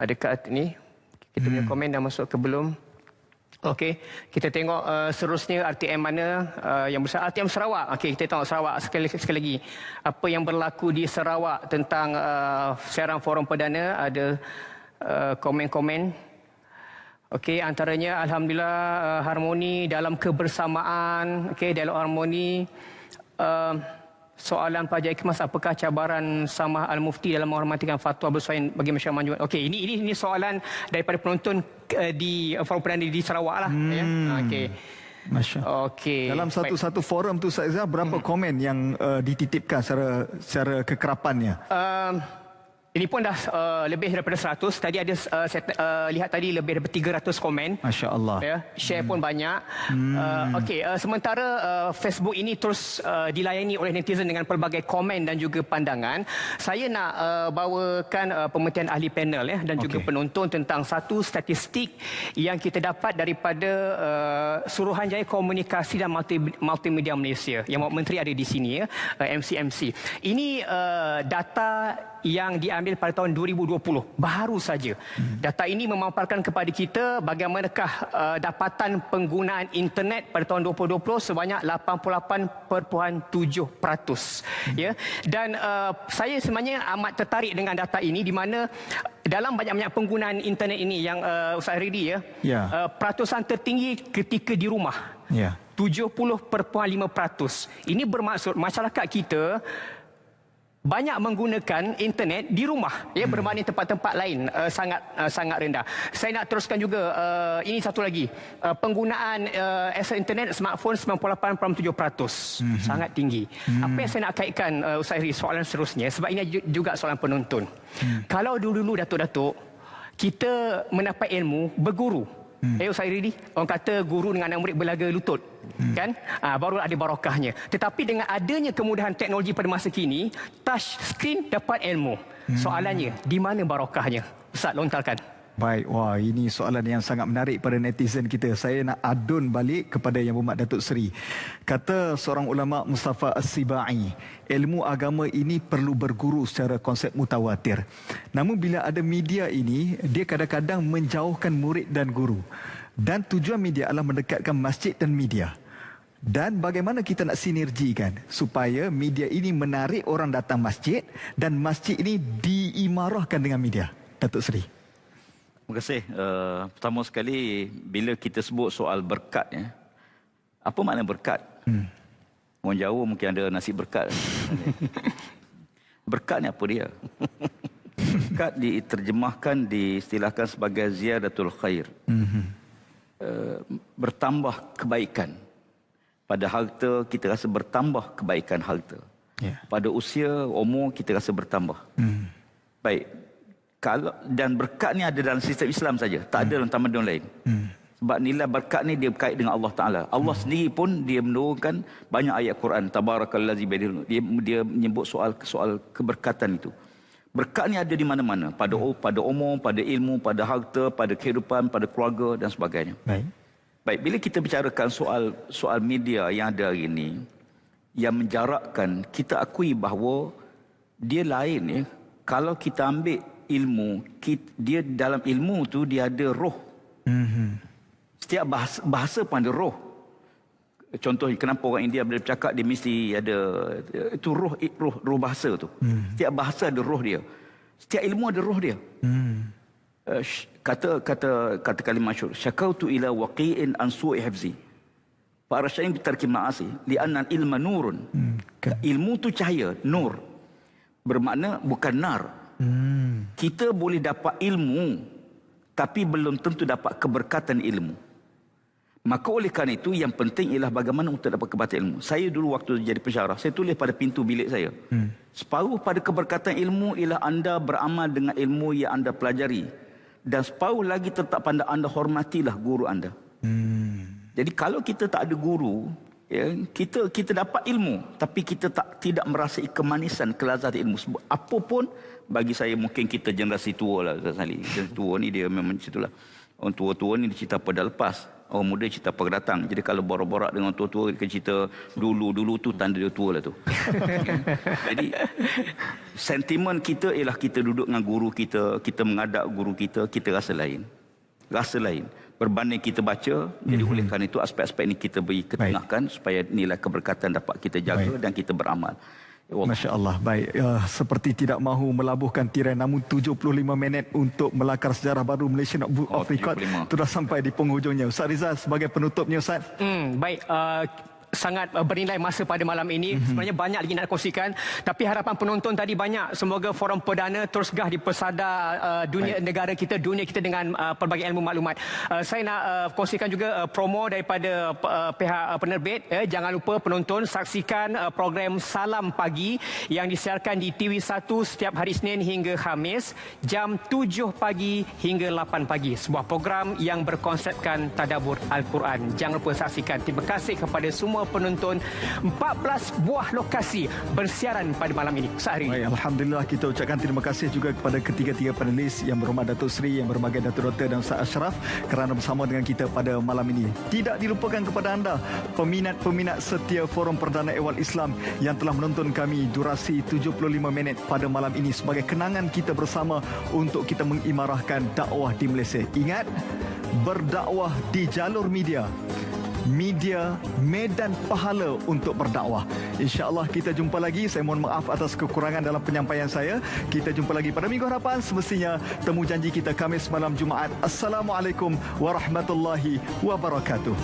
Adakah ni? Kita punya komen dah masuk ke belum? Okey, kita tengok seterusnya RTM mana yang besar. RTM Sarawak. Okey, kita tengok Sarawak sekali lagi. Apa yang berlaku di Sarawak tentang siaran Forum Perdana, ada komen-komen. Okey, antaranya alhamdulillah harmoni dalam kebersamaan. Okey, dialog harmoni. Soalan Pelajar Ikhmas, apakah cabaran Samah Al-Mufti dalam menghormatikan fatwa bersuaian bagi masyarakat manjuan? Okey, ini soalan daripada penonton di Forum Perdana di Sarawak lah. Okey. Masya. Okey. Dalam satu satu forum tu Ustaz Izzah, berapa komen yang dititipkan secara kekerapannya? Ini pun dah lebih daripada 100. Tadi ada saya lihat tadi lebih daripada 300 komen. Masya Allah. Ya, share pun banyak. Okey, sementara Facebook ini terus dilayani oleh netizen dengan pelbagai komen dan juga pandangan. Saya nak bawakan pementian ahli panel dan juga penonton tentang satu statistik yang kita dapat daripada Suruhanjaya Komunikasi dan Multimedia Malaysia. Yang Menteri ada di sini MCMC. Ini data yang diambil pada tahun 2020, baru saja. Data ini memaparkan kepada kita bagaimanakah dapatan penggunaan internet pada tahun 2020 sebanyak 88.7%. Ya. Dan saya sebenarnya amat tertarik dengan data ini di mana dalam banyak-banyak penggunaan internet ini yang Ustaz Ridi peratusan tertinggi ketika di rumah. 70.5%. Ini bermaksud masyarakat kita banyak menggunakan internet di rumah berbanding tempat-tempat lain sangat rendah. Saya nak teruskan juga ini satu lagi. Penggunaan akses internet smartphone 98.7%. Sangat tinggi. Apa yang saya nak kaitkan Ustaz Rizal, soalan seterusnya, sebab ini juga soalan penonton. Kalau dulu-dulu datuk-datuk kita mendapat ilmu berguru. Ustaz Ridi, orang kata guru dengan anak murid berlaga lutut. Kan? Baru ada barakahnya. Tetapi dengan adanya kemudahan teknologi pada masa kini, touch screen dapat ilmu. Soalannya, di mana barakahnya? Ustaz, lontarkan. Baik, wah ini soalan yang sangat menarik pada netizen kita. Saya nak adun balik kepada Yang Berhormat Datuk Seri. Kata seorang ulama Mustafa As-Sibai, ilmu agama ini perlu berguru secara konsep mutawatir. Namun bila ada media ini, dia kadang-kadang menjauhkan murid dan guru. Dan tujuan media adalah mendekatkan masjid dan media. Dan bagaimana kita nak sinergikan supaya media ini menarik orang datang masjid dan masjid ini diimarahkan dengan media. Datuk Seri. Terima kasih. Pertama sekali, bila kita sebut soal berkat, apa makna berkat? Orang Jawa mungkin ada nasi berkat. Berkat ni apa dia? Berkat diterjemahkan, diistilahkan sebagai ziyadatul khair. Bertambah kebaikan. Pada harta, kita rasa bertambah kebaikan harta. Pada usia, umur, kita rasa bertambah. Baik. Dan berkat ni ada dalam sistem Islam saja, tak ada dalam tamadun lain. Sebab nilai berkat ni dia berkait dengan Allah Ta'ala. Allah sendiri pun dia menurunkan banyak ayat Quran. Tabarakallazi biyadihil mulk. Dia menyebut soal keberkatan itu. Berkat ni ada di mana-mana. Pada umur, pada ilmu, pada harta, pada kehidupan, pada keluarga dan sebagainya. Baik, bila kita bicarakan soal media yang ada hari ini, yang menjarakkan, kita akui bahawa dia lain ya. Kalau kita ambil ilmu, dia dalam ilmu tu dia ada roh. Setiap bahasa pun ada roh. Contohnya kenapa orang India bila bercakap dia mesti ada itu roh bahasa tu. Setiap bahasa ada roh dia. Setiap ilmu ada roh dia. Kata kalimah masyhur, syakautu ila waqi'in an su'i hifzi. Para syair bitarki ma'asi li'anna ilma nurun. Ilmu tu cahaya, nur. Bermakna bukan nar. Kita boleh dapat ilmu tapi belum tentu dapat keberkatan ilmu. Maka oleh kerana itu yang penting ialah bagaimana untuk dapat keberkatan ilmu. Saya dulu waktu jadi pensyarah, saya tulis pada pintu bilik saya. Separuh pada keberkatan ilmu ialah anda beramal dengan ilmu yang anda pelajari. Dan separuh lagi tetap pada anda hormatilah guru anda. Jadi kalau kita tak ada guru, ya, kita dapat ilmu tapi kita tidak merasai kemanisan kelazatan ilmu. Apapun bagi saya mungkin kita generasi tua lah. Generasi tua ni dia memang macam itulah. Orang tua-tua ni dia cerita pada lepas. Orang muda cerita apa datang. Jadi kalau borak-borak dengan orang tua-tua, dia cerita dulu tu tanda dia tua lah tu. Jadi sentimen kita ialah kita duduk dengan guru kita, kita mengadap guru kita rasa lain. Rasa lain. Berbanding kita baca, jadi oleh kerana itu aspek-aspek ini kita beri ketengahkan supaya nilai keberkatan dapat kita jaga dan kita beramal. Masya Allah. Baik, seperti tidak mahu melabuhkan tirai, namun 75 minit untuk melakar sejarah baru Malaysia Book of Record sudah sampai di penghujungnya. Ustaz Rizal sebagai penutupnya Ustaz. Baik, sangat bernilai masa pada malam ini. Sebenarnya banyak lagi nak kongsikan, tapi harapan penonton tadi banyak. Semoga forum perdana terusgah dipersadar dunia negara kita, dunia kita dengan pelbagai ilmu maklumat. Saya nak kongsikan juga promo daripada pihak penerbit. Jangan lupa penonton saksikan program Salam Pagi yang disiarkan di TV1 setiap hari Isnin hingga Khamis jam 7 pagi hingga 8 pagi. Sebuah program yang berkonsepkan tadabbur Al-Quran. Jangan lupa saksikan. Terima kasih kepada semua penonton. 14 buah lokasi bersiaran pada malam ini. Sehari. Alhamdulillah, kita ucapkan terima kasih juga kepada ketiga-tiga panelis yang berhormat Datuk Seri, yang berbahagia Datuk Dr. dan Ustaz Ashraf kerana bersama dengan kita pada malam ini. Tidak dilupakan kepada anda, peminat-peminat setia Forum Perdana Ehwal Islam yang telah menonton kami durasi 75 minit pada malam ini sebagai kenangan kita bersama untuk kita mengimarahkan dakwah di Malaysia. Ingat, berdakwah di jalur media. Media medan pahala untuk berdakwah. InsyaAllah kita jumpa lagi. Saya mohon maaf atas kekurangan dalam penyampaian saya. Kita jumpa lagi pada minggu hadapan. Semestinya temu janji kita Khamis malam Jumaat. Assalamualaikum warahmatullahi wabarakatuh.